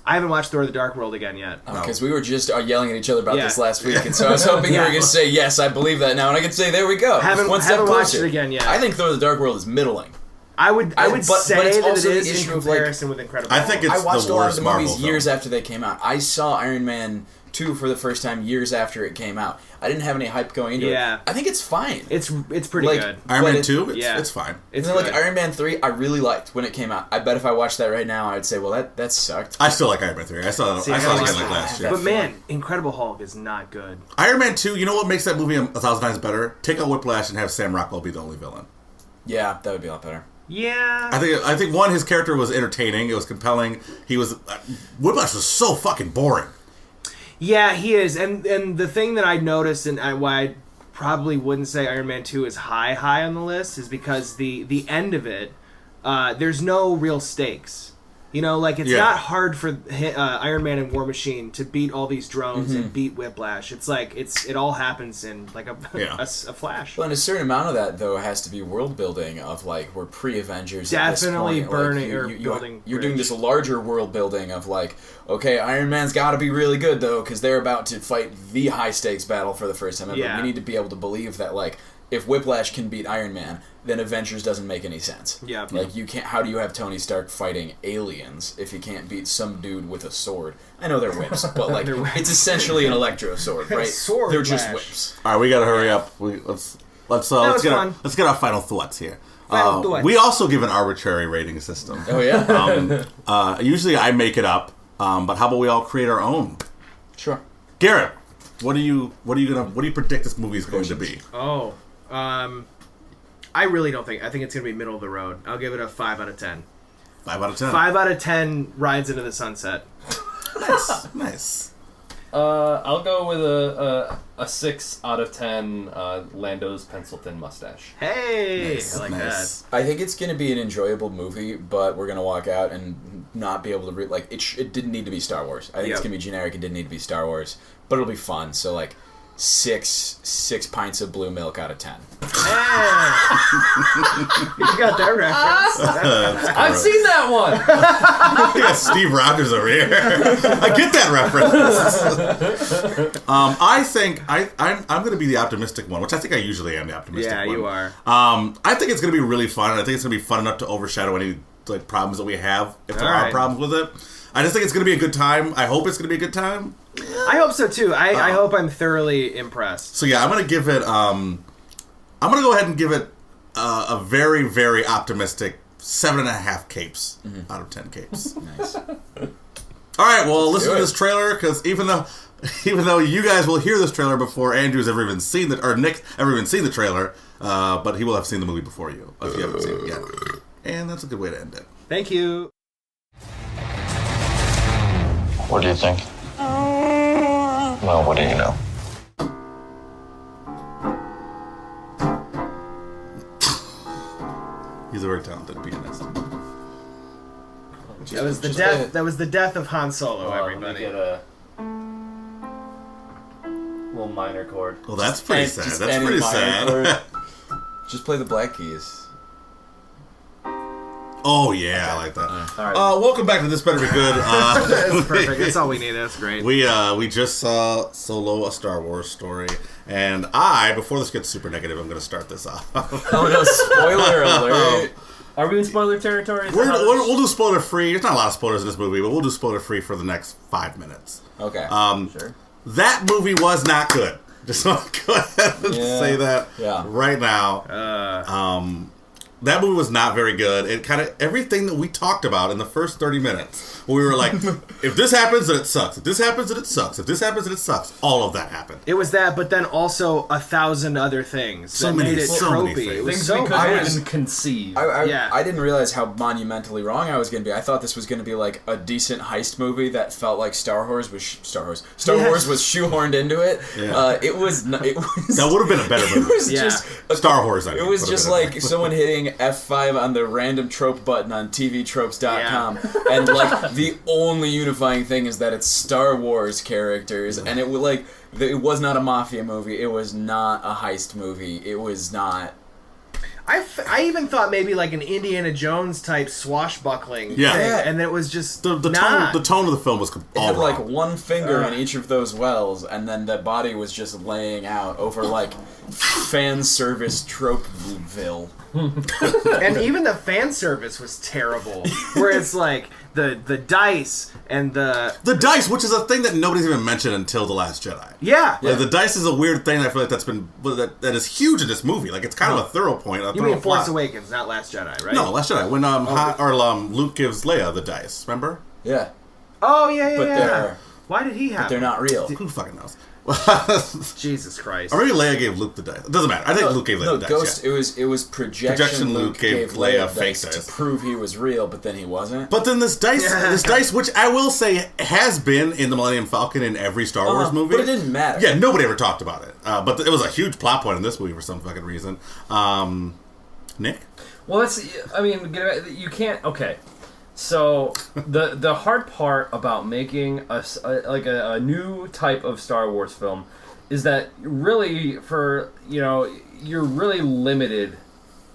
I haven't watched Thor: The Dark World again yet. Because we were just yelling at each other about Yeah. this last week, and so I was hoping you were going to say, yes, I believe that now, and I could say, there we go. Haven't One step watched closer. it again yet. I think Thor: The Dark World is middling. I would but say it's that it also the is issue in of, like, comparison with Incredible I Hulk. think it's I watched the a lot of worst the Marvel movies film. years after they came out. I saw Iron Man 2 for the first time years after it came out. I didn't have any hype going into Yeah. it. I think it's fine. It's pretty Like, good. Iron But Man it- 2, yeah. it's fine. It's and then, like good. Iron Man 3, I really liked when it came out. I bet if I watched that right now, I'd say, well, that sucked. I still like Iron Man 3. I saw it See, I again gotta like watch last year. But man, Incredible Hulk is not good. Iron Man 2, you know what makes that movie 1,000 times better? Take out Whiplash and have Sam Rockwell be the only villain. Yeah, that would be a lot better. Yeah. I think one, his character was entertaining. It was compelling. He was Whiplash was so fucking boring. Yeah, he is. And the thing that I noticed and why I probably wouldn't say Iron Man 2 is high on the list is because the end of it, there's no real stakes. You know, like, it's not hard for Iron Man and War Machine to beat all these drones and beat Whiplash. It's like, it all happens in, like, a flash. Well, and a certain amount of that, though, has to be world building of, like, we're pre-Avengers Definitely at this point. burning Like, or building You're doing bridge. this larger world building of, like, okay, Iron Man's got to be really good, though, because they're about to fight the high-stakes battle for the first time ever. Yeah. We need to be able to believe that, like, if Whiplash can beat Iron Man, then Avengers doesn't make any sense. Yeah. Like, you can't. How do you have Tony Stark fighting aliens if he can't beat some dude with a sword? I know they're whips, but like, They're whips. it's essentially an electro sword, right? Sword They're just flash. whips. All right, we gotta hurry up. Let's was get fun. let's get our final thoughts here. Final thoughts. We also give an arbitrary rating system. Oh yeah. Usually I make it up, but how about we all create our own? Sure. Garrett, what do you predict this movie is going to be? Oh, I really don't think. I think it's going to be middle of the road. I'll give it a 5 out of 10. 5 out of 10. 5 out of 10 rides into the sunset. Nice. I'll go with a 6 out of 10 Lando's pencil thin mustache. Hey, Nice, I like nice. I think it's going to be an enjoyable movie, but we're going to walk out and not be able to read. Like, it didn't need to be Star Wars. I think it's going to be generic. It didn't need to be Star Wars, but it'll be fun. So, like, six pints of blue milk out of 10. Hey. You got that reference. I've seen that one. You got Steve Rogers over here. I get that reference. I think I'm going to be the optimistic one, which I think I usually am the optimistic one. Yeah, you are. I think it's going to be really fun, and I think it's going to be fun enough to overshadow any like problems that we have, if there are problems with it. I just think it's going to be a good time. I hope it's going to be a good time. I hope so too. I hope I'm thoroughly impressed. So yeah, I'm going to give it. I'm going to go ahead and give it a very, very optimistic 7.5 capes out of 10 capes. Nice. All right, well, listen to this trailer, because even though you guys will hear this trailer before Andrew's ever even seen it, or Nick ever even seen the trailer, but he will have seen the movie before you if you haven't seen it yet. And that's a good way to end it. Thank you. What do you think? Well, what do you know? He's a very talented pianist. That was the death. That was the death of Han Solo. Everybody. Let me get a little minor chord. Well, that's pretty sad. Just That's any pretty minor sad. chord. Just play the black keys. Oh yeah, I like that. All right. Welcome back to This Better Be Good. That's perfect. That's all we need. That's great. We just saw Solo, a Star Wars story, and before this gets super negative, I'm going to start this off. Oh no! Spoiler alert! Are we in spoiler territory? We'll do spoiler free. There's not a lot of spoilers in this movie, but we'll do spoiler free for the next 5 minutes. Okay. Sure. That movie was not good. Just want to go ahead and say that right now. That movie was not very good. It kind of everything that we talked about in the first 30 minutes, we were like, if this happens, then it sucks. If this happens, then it sucks. If this happens, then it sucks. All of that happened. It was that, but then also 1,000 other things that made it tropey. Things. It was Things so we bad. couldn't conceive. I didn't realize how monumentally wrong I was going to be. I thought this was going to be like a decent heist movie that felt like Star Wars was shoehorned into it. Yeah. It was. That would have been a better movie. It was just Star Wars. I mean, it was just like someone hitting F5 on the random trope button on TVTropes.com, and like the only unifying thing is that it's Star Wars characters, and it was not a mafia movie. It was not a heist movie. It was not. I even thought maybe like an Indiana Jones type swashbuckling thing, and it was just the tone of the film was all It had like wrong. one finger in each of those wells, and then the body was just laying out over like fan service Tropeville. And even the fan service was terrible. Where it's like the dice and the dice, which is a thing that nobody's even mentioned until The Last Jedi. Yeah. Like, the dice is a weird thing. I feel like that is huge in this movie. Like, it's kind of a thorough point. You mean Force Awakens, not Last Jedi, right? No, Last Jedi. When Luke gives Leia the dice, remember? Yeah. Oh yeah. They're Why did he have? But they're not real. Who fucking knows? Jesus Christ. Or maybe Leia gave Luke the dice. It doesn't matter. I think Luke gave Leia the dice. Ghost. Yeah. It was projection. Luke gave Leia fake dice to prove he was real, but then he wasn't. But then this dice, which I will say has been in the Millennium Falcon in every Star Wars movie, but it didn't matter. Yeah, nobody ever talked about it. But it was a huge plot point in this movie for some fucking reason. Nick? Well, you can't. Okay. So the hard part about making a new type of Star Wars film is that really you're really limited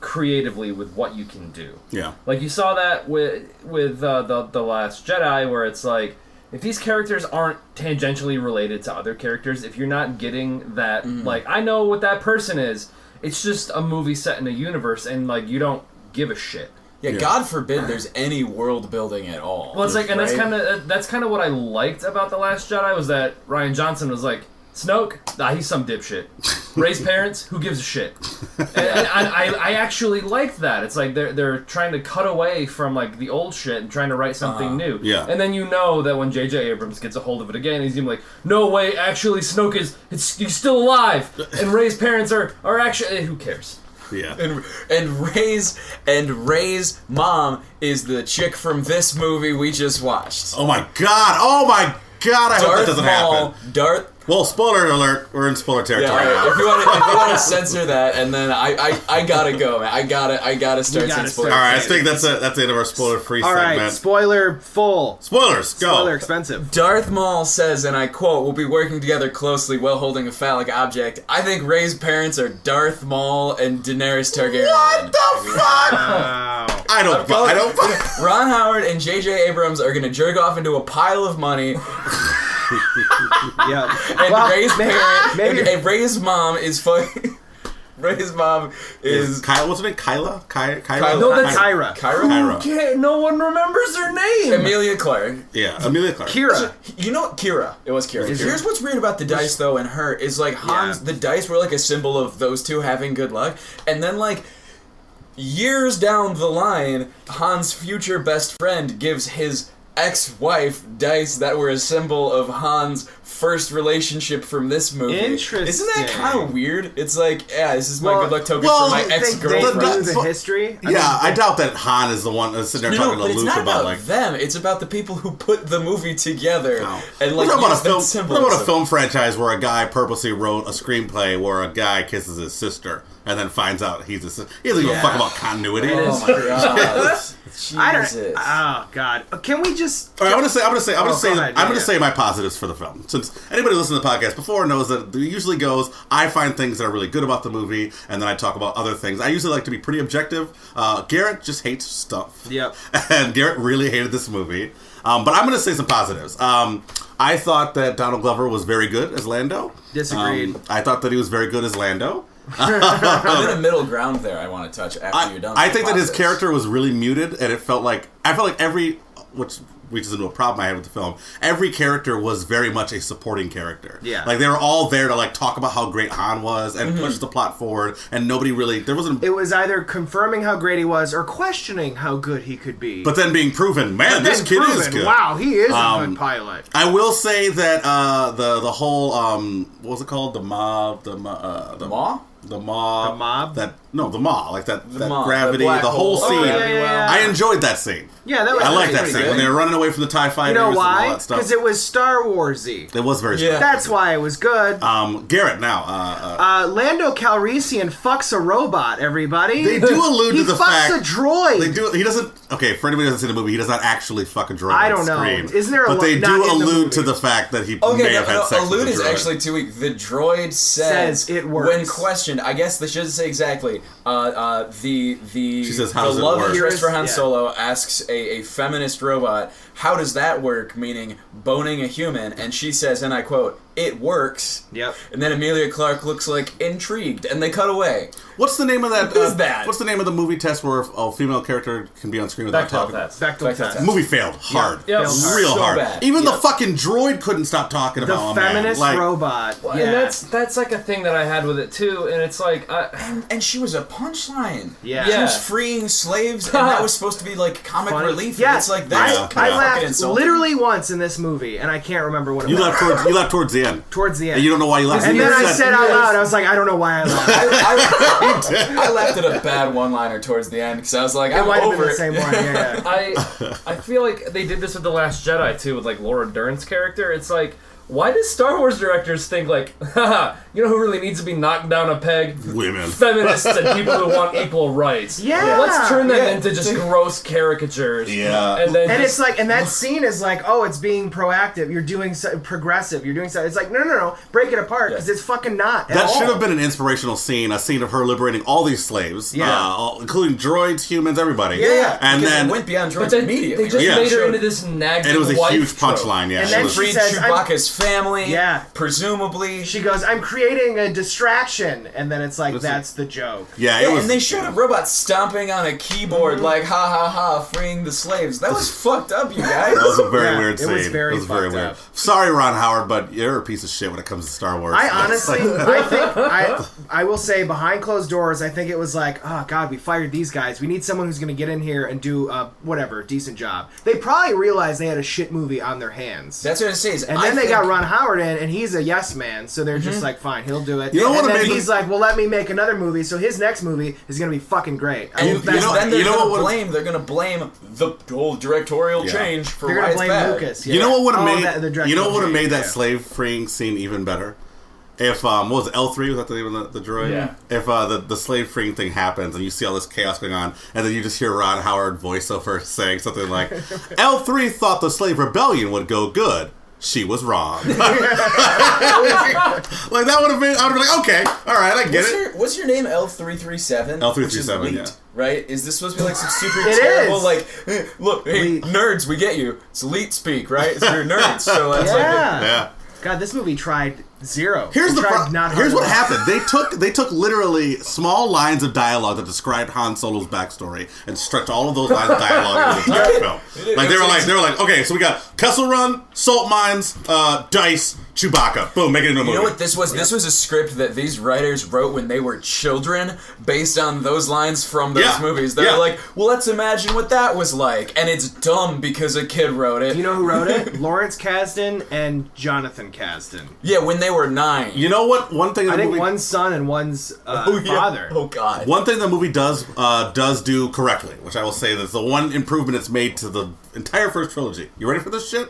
creatively with what you can do. Yeah. Like you saw that with the Last Jedi, where it's like if these characters aren't tangentially related to other characters, if you're not getting that like I know what that person is, it's just a movie set in a universe, and like you don't give a shit. Yeah, God forbid there's any world building at all. Well, it's like, and that's kind of what I liked about The Last Jedi was that Rian Johnson was like, Snoke, he's some dipshit. Rey's parents, who gives a shit? And I actually liked that. It's like they're trying to cut away from like the old shit and trying to write something new. Yeah. And then you know that when J.J. Abrams gets a hold of it again, he's gonna be like, no way, actually Snoke he's still alive, and Rey's parents are actually, who cares? Yeah. And Ray's mom is the chick from this movie we just watched. Oh my god! I hope that doesn't happen. Well, spoiler alert, we're in spoiler territory. Yeah, if you want to censor that, and then I gotta go, man. I gotta start saying spoilers. All right, I think that's the end of our spoiler-free segment. All right, spoiler full. Spoilers, go. Spoiler expensive. Darth Maul says, and I quote, "We'll be working together closely while holding a phallic object." I think Rey's parents are Darth Maul and Daenerys Targaryen. What the fuck? Wow. I don't. Ron Howard and J.J. Abrams are gonna jerk off into a pile of money. Yeah. And Ray's parent, and Ray's mom is fucking. Ray's mom is Kyla. What's her name? Kyla. No, that's Kyra. Kyra. Okay, no one remembers her name. Emilia Clarke. Yeah, Emilia Clarke. Kira. You know, Kira. It was Kira. Is Here's it? what's weird about the dice, though, and her is like Hans. Yeah. The dice were like a symbol of those two having good luck, and then like years down the line, Han's future best friend gives his ex-wife dice that were a symbol of Han's first relationship from this movie. Interesting. Isn't that kind of weird? It's like, yeah, this is my good luck token for my They ex-girlfriend. knew the history. I doubt that Han is the one that's sitting there talking to but it's Luke not about like them. It's about the people who put the movie together and like we're talking use that about symbolism. a film franchise where a guy purposely wrote a screenplay where a guy kisses his sister and then finds out he's a sister. He doesn't give a fuck about continuity. Oh my god! I don't. Jesus. Oh God! Can we just? All right, I'm gonna say ahead. my positives for the film. Since anybody listening to the podcast before knows that it usually goes, I find things that are really good about the movie, and then I talk about other things. I usually like to be pretty objective. Garrett just hates stuff. Yep. And Garrett really hated this movie. But I'm gonna say some positives. I thought that Donald Glover was very good as Lando. Disagreed. I thought that he was very good as Lando. I'm in a middle ground there. I want to touch after you're done. I think that his Positives. character was really muted, and I felt like which reaches into a problem I had with the film. Every character was very much a supporting character. Yeah. Like they were all there to like talk about how great Han was and push the plot forward, and nobody really It was either confirming how great he was or questioning how good he could be. But then being proven, man, this kid is good. Wow, he is a good pilot. I will say that the whole what was it called? The mob. Maw? The mob. The mob? The maw. Like that mob, gravity, the black the whole hole. scene. Oh, yeah. I enjoyed that scene. Yeah, that was I like that pretty scene good. when they were running away from the TIE fighters You know and all why? that stuff. Because it was Star Warsy. It was very Yeah. That's why it was good. Garrett, now. Lando Calrissian fucks a robot, everybody. They do allude to the fact... He fucks a droid. They do. He doesn't... Okay, for anybody who hasn't seen the movie, he does not actually fuck a droid I on don't know. screen. Isn't there a But they not do in the allude to movie. the fact that he Okay, may have had sex with allude the is droid. actually too weak. The droid says it works. when questioned. I guess they should say exactly. She says, "How the does it love work?" interest for Han Yeah. Solo asks a feminist robot, "How does that work?" Meaning boning a human, and she says, and I quote, "It works." Yep. And then Emilia Clarke looks like intrigued, and they cut away. What's the name of that? What is that? What's the name of the movie test where a female character can be on screen without Bechdel talking? test. Bechdel test. Movie failed hard. Yeah. Failed hard. Real So hard. bad. Even the Yep. fucking droid couldn't stop talking The about feminist man. Like, robot. Yeah. And that's like a thing that I had with it too, and it's like And she was a punchline. Yeah. She Yeah. was freeing slaves, and that was supposed to be like comic Funny. relief. Yeah. And it's like that's Yeah. I Yeah. laughed insulting. literally once in this movie, and I can't remember what it you was. left towards the end. Towards the end. And you don't know why you left. And You then I just said out loud, I was like, I don't know why I laughed. I laughed at a bad one-liner towards the end because I was like, It I'm might have been over the it. same one. Yeah. I feel like they did this with The Last Jedi too, with like Laura Dern's character. It's like, why do Star Wars directors think like, haha, you know who really needs to be knocked down a peg? Women. Feminists and people who want equal rights. Yeah. Let's turn them Yeah. into just gross caricatures. Yeah. And then And just, it's like, and that scene is like, oh, it's being proactive. You're doing progressive. You're doing so. It's like, no. Break it apart because it's fucking not. at That all. should have been an inspirational scene, a scene of her liberating all these slaves, Yeah. including droids, humans, everybody. Yeah. And Because then it went beyond but droids then immediately. they just Yeah. made her Showed- into this nagging it was a wife huge trope. punchline. Yeah, And she then was- she freed says, Chewbacca's family. Yeah. Presumably. She goes, I'm creating a distraction. And then it's like, that's the joke. yeah, it Yeah, was. and they showed a robot stomping on a keyboard like, ha ha ha, freeing the slaves. That was fucked up, you guys. That was a very Yeah, weird it scene. was very fucked weird. up. Sorry, Ron Howard, but you're a piece of shit when it comes to Star Wars. I That's honestly, like- I will say behind closed doors, I think it was like, oh God, we fired these guys. We need someone who's going to get in here and do whatever, decent job. They probably realized they had a shit movie on their hands. That's what it says. And then they got brought Ron Howard in, and he's a yes man, so they're just like, fine, he'll do it. You know what and then made he's like, well, let me make another movie, so his next movie is going to be fucking great. And then they're going to blame the whole directorial change for they're why gonna it's blame bad. Lucas. You know what would have made made that slave freeing scene even better? If what was it, L3, was that the name of the droid? Yeah. If the slave freeing thing happens and you see all this chaos going on, and then you just hear Ron Howard voiceover saying something like, "L3 thought the slave rebellion would go good. She was wrong." Like that would have been. I would have been like, okay, all right, I get it. What's your name? L337. L337. Yeah. Right? Is this supposed to be like some super It terrible, is. like, hey, look, hey, nerds, we get you. It's elite speak, right? So you're nerds. So that's Yeah. God, this movie tried zero. Here's Here's what happened. They took literally small lines of dialogue that described Han Solo's backstory and stretched all of those lines of dialogue into the entire film. Like they were like, okay, so we got Kessel Run, salt mines, dice, Chewbacca. Boom, make it into a movie. You know what this was? This was a script that these writers wrote when they were children, based on those lines from those movies. They're like, well, let's imagine what that was like, and it's dumb because a kid wrote it. You know who wrote it? Lawrence Kasdan and Jonathan Kasdan. Yeah, when they were 9. You know what? One thing I think one's son and one's father. Oh God. One thing the movie does do correctly, which I will say that's the one improvement it's made to the entire first trilogy. You ready for this shit?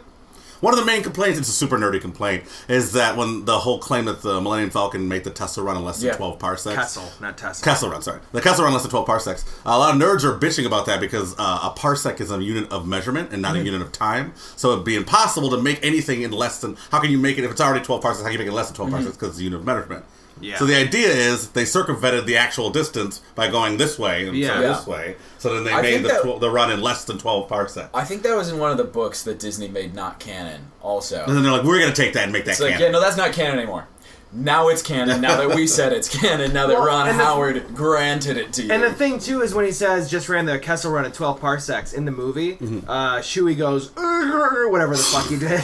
One of the main complaints, it's a super nerdy complaint, is that when the whole claim that the Millennium Falcon made the Tesla run in less than 12 parsecs. Kessel, not Tesla. Kessel Run, sorry. The Kessel Run less than 12 parsecs. A lot of nerds are bitching about that because a parsec is a unit of measurement and not a unit of time. So it'd be impossible to make anything in less than... How can you make it, if it's already 12 parsecs, how can you make it less than 12 parsecs because it's a unit of measurement? Yeah. So the idea is they circumvented the actual distance by going this way and this way. So then they made the run in less than 12 parsecs. I think that was in one of the books that Disney made not canon also. And then they're like, we're going to take that and make that canon. Like, yeah, no, that's not canon anymore. Now it's canon, now that we said it's canon, now that Ron Howard granted it to you. And the thing, too, is when he says, just ran the Kessel Run at 12 parsecs in the movie, Chewie goes, whatever the fuck he did.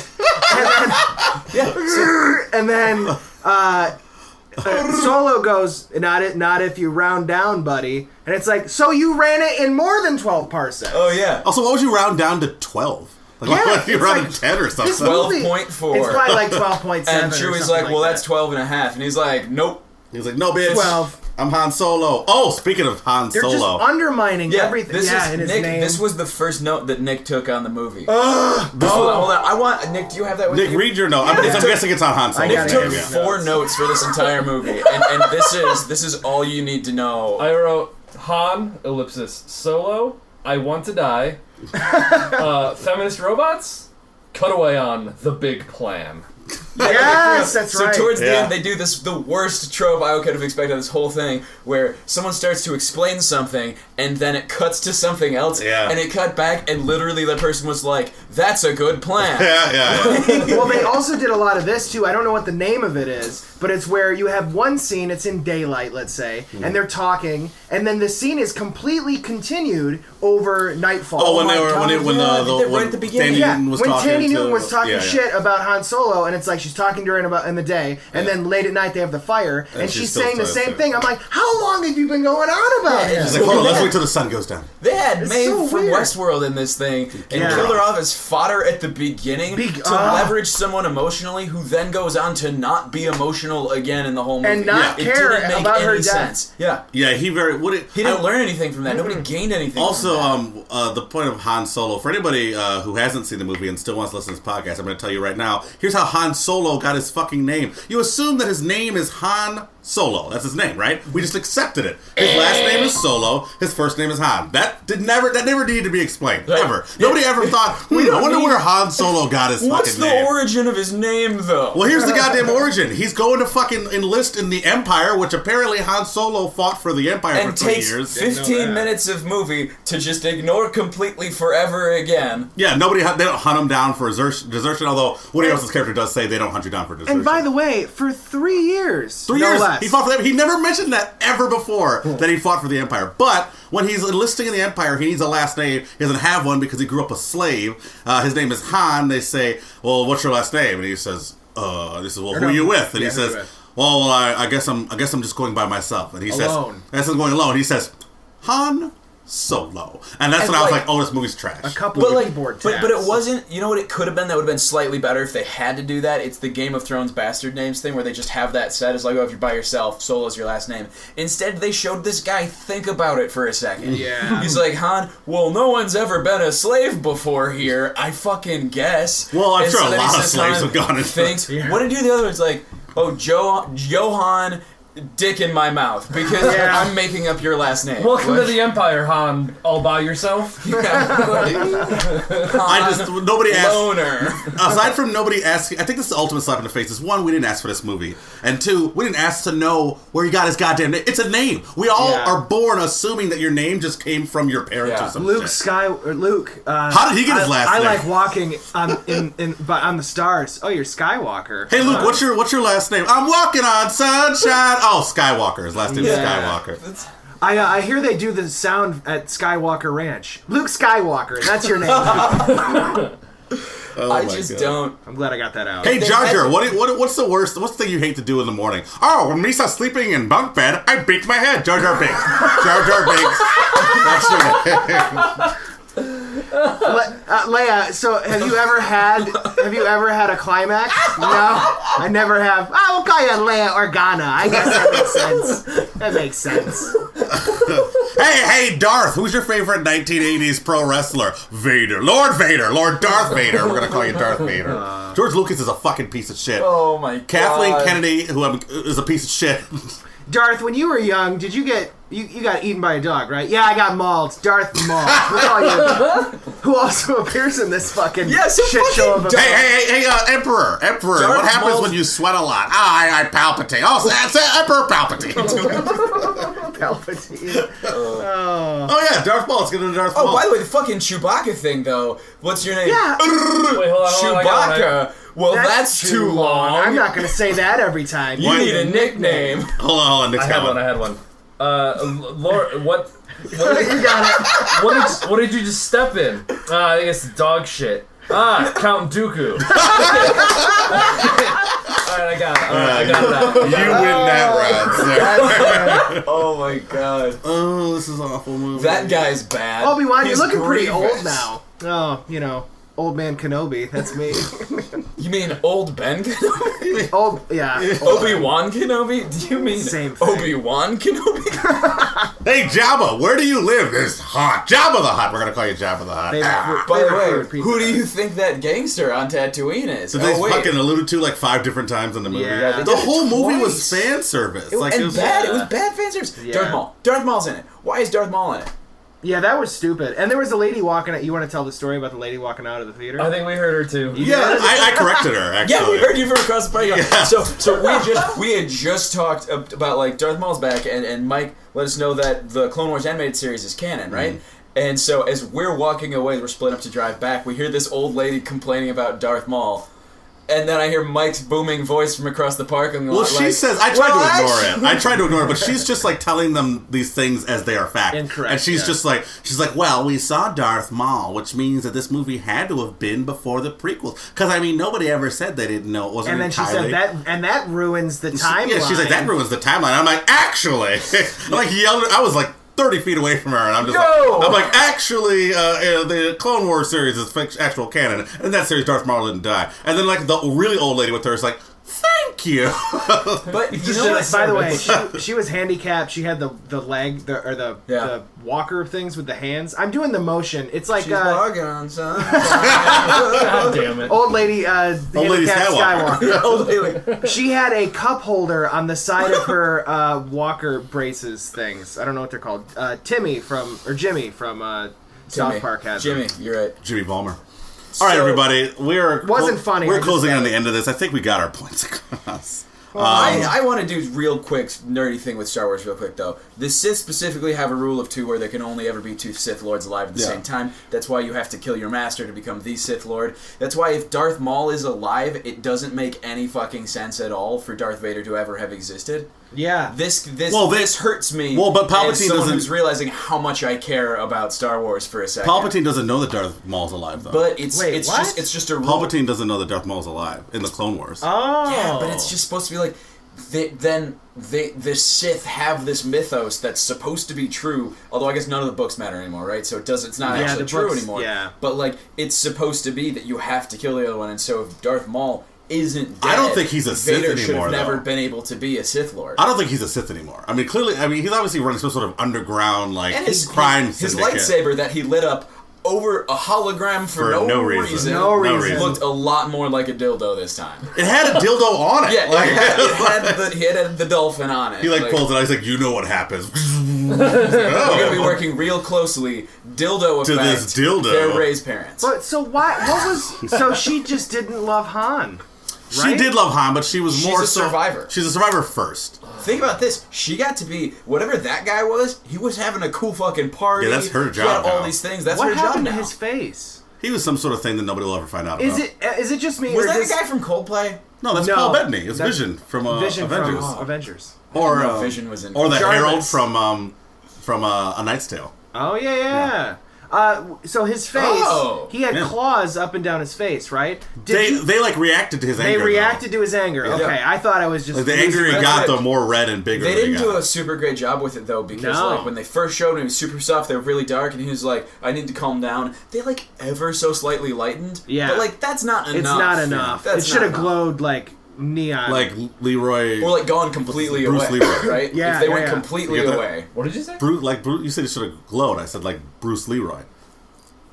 And then Solo goes, not if you round down, buddy. And it's like, so you ran it in more than 12 parsecs. Oh, yeah. Also, what would you round down to 12? Like, what if you round to 10 or something? 12.4. It's probably like 12.7. And Chewie's like, well, that's 12 and a half. And he's like, nope. He's like, no, bitch. 12. I'm Han Solo. Oh, speaking of Han They're Solo. just undermining everything. In his Nick, name. this was the first note that Nick took on the movie. Hold on. I want... Nick, do you have that with you? Nick, read your note. I'm guessing it's on Han Solo. Nick took 4 notes for this entire movie. And this is all you need to know. I wrote Han, ellipsis, Solo, I Want to Die, feminist robots, cutaway on The Big Plan. Yes, that's right. So towards the end, they do the worst trope I could have expected this whole thing, where someone starts to explain something, and then it cuts to something else, and it cut back, and literally that person was like, that's a good plan. Well, they also did a lot of this, too. I don't know what the name of it is, but it's where you have one scene, it's in daylight, let's say, and they're talking, and then the scene is completely continued over nightfall. Oh, when at the beginning. Tandy Newton was talking shit about Han Solo, and it's like she's talking to her in the day, and then late at night they have the fire, and she's saying the same thing. I'm like, how long have you been going on about it? She's like, hold on, let's wait till the sun goes down. They had Maeve from Westworld in this thing, and killed her off as fodder at the beginning to leverage someone emotionally, who then goes on to not be emotional again in the whole movie. And not care about her death. Sense. Yeah. Yeah, he didn't learn anything from that. Nobody gained anything also, from that. The point of Han Solo, for anybody who hasn't seen the movie and still wants to listen to this podcast, I'm going to tell you right now, here's how Han Solo got his fucking name. You assume that his name is Han Solo. That's his name, right? We just accepted it. His last name is Solo. His first name is Han. That never needed to be explained. Ever. Nobody ever thought, I wonder where Han Solo got his fucking name. What's the origin of his name, though? Well, here's the goddamn origin. He's going to fucking enlist in the Empire, which apparently Han Solo fought for the Empire for 3 years. And takes 15 minutes of movie to just ignore completely forever again. Yeah, they don't hunt him down for desertion, although Woody Harrelson's character does say they don't hunt you down for desertion. And by the way, for 3 years. 3 years. He fought for them. He never mentioned that ever before, that he fought for the Empire. But when he's enlisting in the Empire, he needs a last name. He doesn't have one because he grew up a slave. His name is Han. They say, well, what's your last name? And he says, well, who are you with? And he says, well, I guess I'm just going by myself. And he says, I'm going alone. He says, Han so low. And that's when I was like, oh, this movie's trash. A couple But of like, keyboard but taps. it wasn't. You know what it could have been? That would have been slightly better if they had to do that. It's the Game of Thrones bastard names thing where they just have that set as like, oh, if you're by yourself, Solo's your last name. Instead, they showed this guy think about it for a second. Yeah. He's like, Han, well, no one's ever been a slave before here. I fucking guess. Well, I'm And sure a then he lot of says, slaves Han have gone into thinks, Yeah. what did you do the other one's like, oh, Johann, dick in my mouth, because Yeah. I'm making up your last name. Welcome What? to the Empire, Han. All by yourself. Nobody asked. Loner. Aside from nobody asking, I think this is the ultimate slap in the face. Is one, we didn't ask for this movie, and two, we didn't ask to know where he got his goddamn name. It's a name. We all Yeah. are born assuming that your name just came from your parents Yeah. or something. Luke. How did he get his last I name? like walking on on the stars. Oh, you're Skywalker. Hey Luke, what's your last name? I'm walking on sunshine. Oh, Skywalker. His last name is Yeah. Skywalker. I hear they do the sound at Skywalker Ranch. Luke Skywalker. That's your name. Oh I my just God. don't. I'm glad I got that out. Hey They Jar Jar, had- what's the worst? What's the thing you hate to do in the morning? Oh, when Misa's sleeping in bunk bed, I beat my head. Jar Jar Binks. Jar Jar Binks. That's your name. Leia, so have you ever had a climax? No, I never have. We'll call you Leia Organa. I guess that makes sense. That makes sense. Hey, Darth, who's your favorite 1980s pro wrestler? Vader. Lord Darth Vader. We're gonna call you Darth Vader. George Lucas is a fucking piece of shit. Oh my god. Kathleen Kennedy, is a piece of shit. Darth, when you were young, did you get you got eaten by a dog, right? Yeah, I got mauled. Darth Maul. We'll call you. Who also appears in this fucking so shit show of a. fucking Hey, Emperor. Darth What happens Maul's- when you sweat a lot? I Palpatine. Oh, that's Emperor Palpatine. Palpatine. Oh yeah, Darth Maul. Let's get into Darth Maul. Oh, by the way, the fucking Chewbacca thing, though. What's your name? Yeah. Wait, hold on. I got it. Chewbacca. Well, that's too long. I'm not gonna say that every time. You need a nickname. Hold on. Nick's I got had one. Lord, what? You got it. What did you just step in? I think it's dog shit. Count Dooku. Alright, I got it. I got it out. You win that round, sir. Oh my god. Oh, this is an awful movie. That guy's bad. Obi-Wan, you're He's looking pretty grievous. old now. Oh, old man Kenobi. That's me. You mean old Ben Kenobi? Old, yeah. Obi-Wan Kenobi? Do you mean Same thing. Obi-Wan Kenobi? Hey, Jabba, where do you live? This hot. Jabba the Hutt. We're gonna call you Jabba the Hutt. By the Favorite way, pizza. who do you think that gangster on Tatooine is? So they wait. fucking alluded to like 5 different times in the movie. Yeah. They The did it whole movie twice. was fan service. It was bad. It was bad fan service. Yeah. Darth Maul. Darth Maul's in it. Why is Darth Maul in it? Yeah, that was stupid. And there was a lady walking out. You want to tell the story about the lady walking out of the theater? I think we heard her too. Yeah, I corrected her actually. Yeah, we heard you from across the party. Yeah. So we had just talked about like Darth Maul's back, and Mike let us know that the Clone Wars animated series is canon, right? Mm-hmm. And so as we're walking away, we're split up to drive back. We hear this old lady complaining about Darth Maul. And then I hear Mike's booming voice from across the park. And Well, she says, I tried to ignore it. I tried to ignore it, but she's just like telling them these things as they are fact. Incorrect, And she's yeah. just like, well, we saw Darth Maul, which means that this movie had to have been before the prequels. Because, I mean, nobody ever said they didn't know it wasn't And then she entirely. said that ruins the timeline. Yeah, she's like, that ruins the timeline. I'm like, actually. I'm like, yelled, I was like 30 feet away from her, and I'm just like, actually, the Clone Wars series is actual canon, and in that series, Darth Maul didn't die. And then, like, the really old lady with her is like, thank you. But you know what? By the way, she was handicapped. She had the leg, the walker things with the hands. I'm doing the motion. It's like She's walking on son. God damn it. old lady, Old lady handicapped Skywalker. Old lady. She had a cup holder on the side of her walker braces things. I don't know what they're called. Jimmy from South Park had them. Jimmy, you're right. Jimmy Ballmer. All right, everybody. Wasn't funny, I We're just closing said on the it. end of this. I think we got our points across. I want to do real quick nerdy thing with Star Wars real quick though. The Sith specifically have a rule of 2 where there can only ever be 2 Sith Lords alive at the same time. That's why you have to kill your master to become the Sith Lord. That's why if Darth Maul is alive, it doesn't make any fucking sense at all for Darth Vader to ever have existed. Yeah. This hurts me. Well, but Palpatine as someone doesn't- who's realizing how much I care about Star Wars for a second. Palpatine doesn't know that Darth Maul's alive, though. But it's Wait, it's what? just a rule. Palpatine doesn't know that Darth Maul's alive in the Clone Wars. Oh. Yeah, but it's just supposed to be like the Sith have this mythos that's supposed to be true, although I guess none of the books matter anymore, right? So it's not actually true anymore. Yeah. But like it's supposed to be that you have to kill the other one, and so if Darth Maul isn't dead, I don't think he's a Sith Vader should anymore, have never though. been able to be a Sith Lord. I don't think he's a Sith anymore. I mean, clearly, he's obviously running some sort of underground, like, And his crime his syndicate. lightsaber that he lit up over a hologram for no reason. No reason. Looked a lot more like a dildo this time. It had a dildo on it. Yeah, Like, it had the dolphin on it. he, pulls it out. He's like, you know what happens. We're gonna be working real closely. Dildo To effect. this dildo. They're Rey's parents. But so why? What was? So she just didn't love Han. She Right? did love Han, but she was She's more a so- survivor. She's a survivor first. Think about this. She got to be whatever that guy was. He was having a cool fucking party. Yeah, that's her He job had all now. these things. That's What her job happened to now. his face? He was some sort of thing that nobody will ever find out Is about. it just me? Was or that does- the guy from Coldplay? No, that's No, Paul Bettany. It's that's Vision from Vision Avengers. from Avengers? Or No, Vision was in. or the Jarvis. Herald from A Knight's Tale. Oh yeah. So his face, Oh. he had Yeah. claws up and down his face, right? Did you- They reacted to his anger. they reacted to his anger. Yeah. Okay, I thought I was just Like, the angrier he That's got, it. the more red and bigger They he didn't do got. a super great job with it though, because No. like when they first showed him, he was super soft. They were really dark, and he was like, "I need to calm down." They like ever so slightly lightened. Yeah. but like that's not enough. It's not enough. That's It should have not enough. glowed like neon. Like Leroy. Or like gone completely Bruce away, Leroy. right? Yeah, if they yeah, went yeah. completely You get that? away. What did you say? Bruce, you said it should have glowed. I said like Bruce Leroy.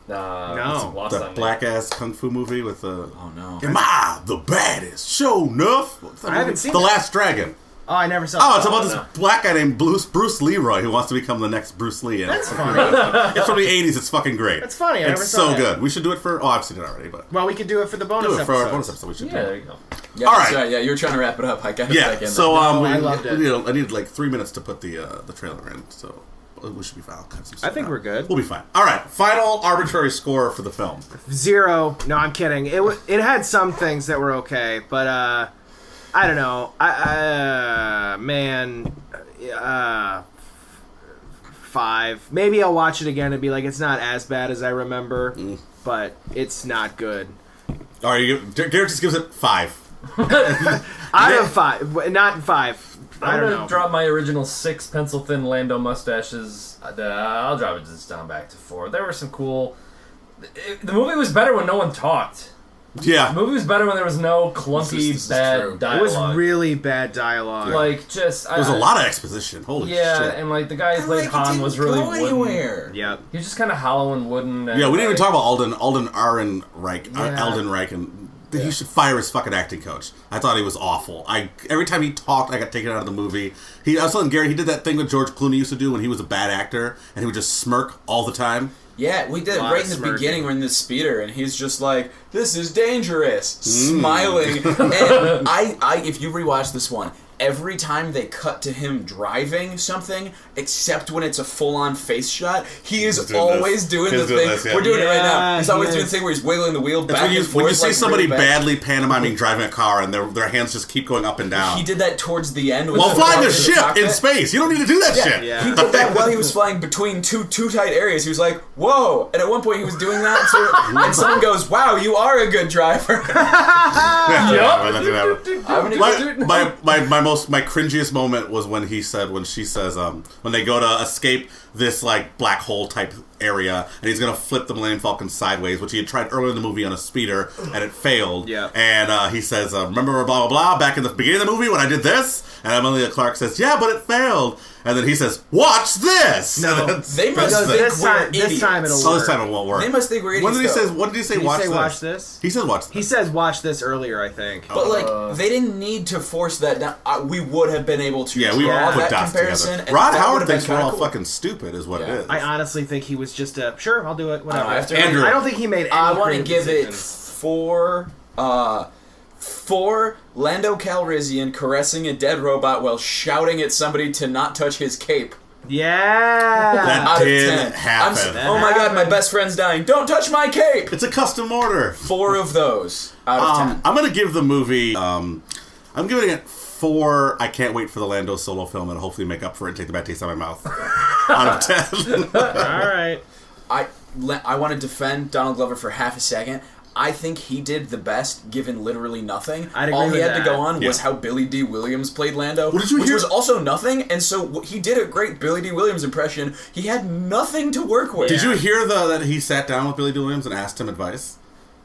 No. Lost That on me. black ass kung fu movie with the. Oh no. Am I the baddest? Show enough. I haven't seen The it. Last Dragon. oh, I never saw. Oh, it. it's about this no. black guy named Bruce Leroy who wants to become the next Bruce Lee. And That's it's funny. It's from the 80s. It's fucking great. That's funny. I It's never saw so that. good. We should do it for. Oh, I've seen it already, but Well, we could do it for the bonus do it for our episode. bonus episode. We should Yeah, do there it. you go. Yeah, All that's right. Yeah, you were trying to wrap it up. I got it Yeah. back in. So No, I loved it. I need like 3 minutes to put the trailer in. So we should be fine. I'll cut some I stuff think out. we're good. We'll be fine. All right. Final arbitrary score for the film. 0. No, I'm kidding. It had some things that were okay, but I don't know. Man, 5. Maybe I'll watch it again and be like, it's not as bad as I remember, but it's not good. All right. Garrett just gives it 5. Out of 5, not 5. I I'm don't gonna know. drop my original 6 pencil thin Lando mustaches. I'll drop it just down back to 4. There were some cool. The movie was better when no one talked. Yeah. The movie was better when there was no clunky This is bad true. It dialogue. was really bad dialogue. like just. There's a lot of exposition. Holy Yeah, shit. and like the guy who played Like, it Han didn't was really go wooden. anywhere. Yep. He was just kind of hollow and wooden. And Yeah, we didn't even like- talk about Alden Ehrenreich. Yeah. Alden Reich, and he should fire his fucking acting coach. I thought he was awful. Every time he talked, I got taken out of the movie. I was telling Gary, he did that thing that George Clooney used to do when he was a bad actor, and he would just smirk all the time. Yeah, we did it Lot right of in the smirking. beginning. We're in the speeder, and he's just like, "This is dangerous," smiling. And I, if you rewatch this one, every time they cut to him driving something, except when it's a full-on face shot, he is doing always this. doing He's the doing thing. this, yeah. We're doing it right now. Yeah, He's always he doing the is. thing where he's wiggling the wheel It's back when you, and forth. when you see like, somebody really bad. badly pantomiming driving a car, and their hands just keep going up and down. He did that towards the end. With While flying the the ship in cockpit. space. You don't need to do that shit. Yeah. He did that while he was flying between two tight areas. He was like, "Whoa!" And at one point, he was doing that, and someone goes, "Wow, you are a good driver." My cringiest moment was when she says when they go to escape this like black hole type area, and he's gonna flip the Millennium Falcon sideways, which he had tried earlier in the movie on a speeder, and it failed. Yeah. And he says, "Remember blah blah blah back in the beginning of the movie when I did this?" And Emilia Clarke says, "Yeah, but it failed." And then he says, "Watch this." No. And that's- They must that's think the- this we're time idiots. it'll Oh, work. this time it won't work. They must think we're idiots. What did he though. say? What did he say? Did he Watch say this. watch this? He said, "Watch this." He says watch this earlier, I think. But like, they didn't need to force that down. We would have been able to Yeah, we draw put that dots comparison. together. And Rod that Howard would have been thinks we're kinda all cool. fucking stupid, is what Yeah. it is. I honestly think he was just sure, I'll do it, whatever. I have to- Andrew. I don't think he made any I want to creative give it decisions. 4 Lando Calrissian caressing a dead robot while shouting at somebody to not touch his cape. Yeah. That Out of did 10. happen. Oh my god, my best friend's dying. Don't touch my cape! It's a custom order. 4 of those out of 10. I'm gonna give the movie. I'm giving it 4. I can't wait for the Lando solo film and hopefully make up for it and take the bad taste out of my mouth. Out of 10. All right. I want to defend Donald Glover for half a second. I think he did the best given literally nothing. I'd agree All he with had to that. go on Yeah. was how Billy D. Williams played Lando, Well, did you which hear- was also nothing, and so he did a great Billy D. Williams impression. He had nothing to work with. Did you hear that he sat down with Billy D. Williams and asked him advice?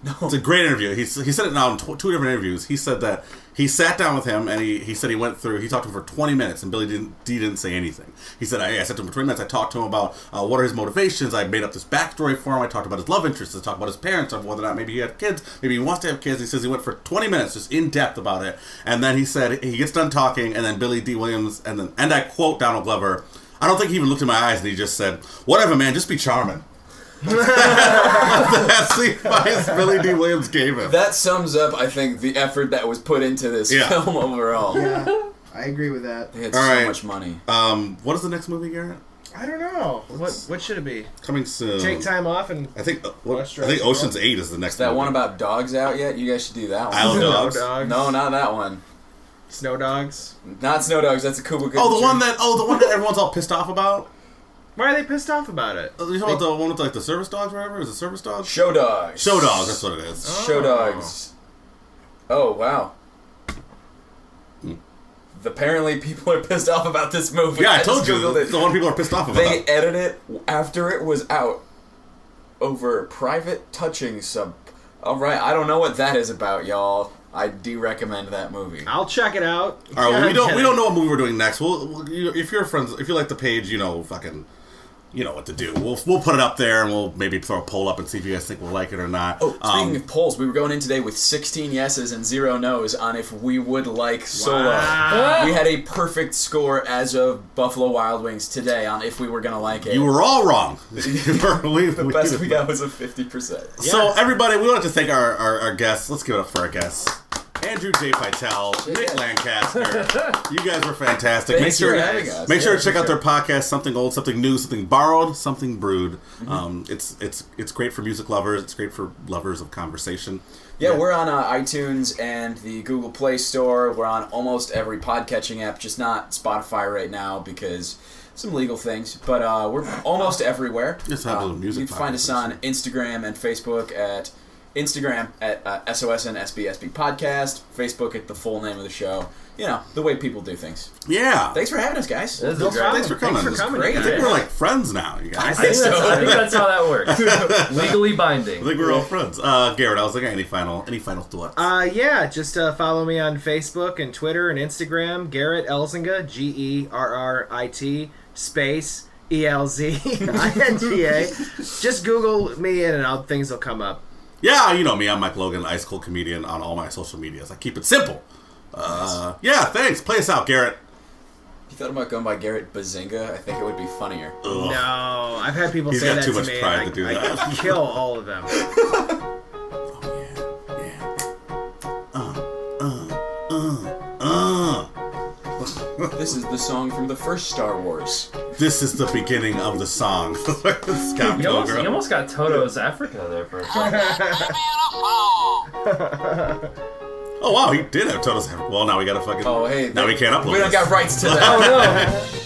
No. It's a great interview. He said it now in two different interviews. He said that he sat down with him and he said he talked to him for 20 minutes and Billy didn't say anything. He said, I sat to him for 20 minutes. I talked to him about what are his motivations. I made up this backstory for him. I talked about his love interests. I talked about his parents, of whether or not maybe he had kids. Maybe he wants to have kids. He says he went for 20 minutes just in depth about it. And then he said he gets done talking and then Billy D. Williams and I quote Donald Glover, I don't think he even looked in my eyes and he just said, whatever, man, just be charming. That's the advice Billy D. Williams gave him. That sums up, I think, the effort that was put into this film overall. Yeah, I agree with that. They had All so right. much money. What is the next movie, Garrett? I don't know. What should it be? Coming soon. Take time off and I think Watch Ocean's 8 is the next Is that movie. one about dogs out yet? You guys should do that one. Isle of Snow Dogs. Dogs. No, not that one. Snow Dogs. Not Snow Dogs. That's a Cuba Gooding Oh, the one Jr. that everyone's all pissed off about. Why are they pissed off about it? You talking about the one with like the service dogs, or whatever? Is it service dogs? Show Dogs. Show dogs. That's what it is. Show Dogs. Oh, wow. Apparently, people are pissed off about this movie. Yeah, I told just you. Googled it. It's the one people are pissed off about. They edited it after it was out over private touching sub. All right, I don't know what that is about, y'all. I do recommend that movie. I'll check it out. All right, well, we I'm don't kidding. know what movie we're doing next. If you're friends, if you like the page, you know what to do. We'll put it up there and we'll maybe throw a poll up and see if you guys think we'll like it or not. Oh, speaking of polls, we were going in today with 16 yeses and 0 nos on if we would like Solo. Wow. We had a perfect score as of Buffalo Wild Wings today on if we were going to like it. You were all wrong. The best we got was a 50%. So everybody, we want to thank our guests. Let's give it up for our guests. Andrew J. Pytel, Nick Lancaster. You guys were fantastic. Thanks for having us. Make sure Yeah, to check for out sure. their podcast, Something Old, Something New, Something Borrowed, Something Brewed. It's great for music lovers. It's great for lovers of conversation. Yeah, we're on iTunes and the Google Play Store. We're on almost every podcatching app, just not Spotify right now because some legal things. But we're almost everywhere. Just have a little music You can find us on Instagram and Facebook at Instagram at SOSNSBSB Podcast, Facebook at the full name of the show. You know, the way people do things. Yeah. Thanks for having us, guys. This is No great. problem. Thanks for coming. Thanks for This is coming, great. I guys. think we're like friends now, you guys. I think that's how that works. Legally binding. I think we're all friends. Garrett, I was like, any final thoughts? Yeah, just follow me on Facebook and Twitter and Instagram. Gerrit Elzinga, GERRIT space ELZINGA. Just Google me and things will come up. Yeah, you know me. I'm Mike Logan, Ice Cold Comedian on all my social medias. I keep it simple. Yeah, thanks. Play us out, Garrett. You thought about going by Gerrit Elzinga? I think it would be funnier. Ugh. No, I've had people He's say got that too to much me. pride and to do I that. kill all of them. This is the song from the first Star Wars. This is the beginning of the song. Scott You Pilgrim. almost got Toto's Africa there for a second. Oh wow, he did have Toto's. Well, now we gotta fucking. Oh, hey. Now we can't upload We don't this. got rights to that. Oh no!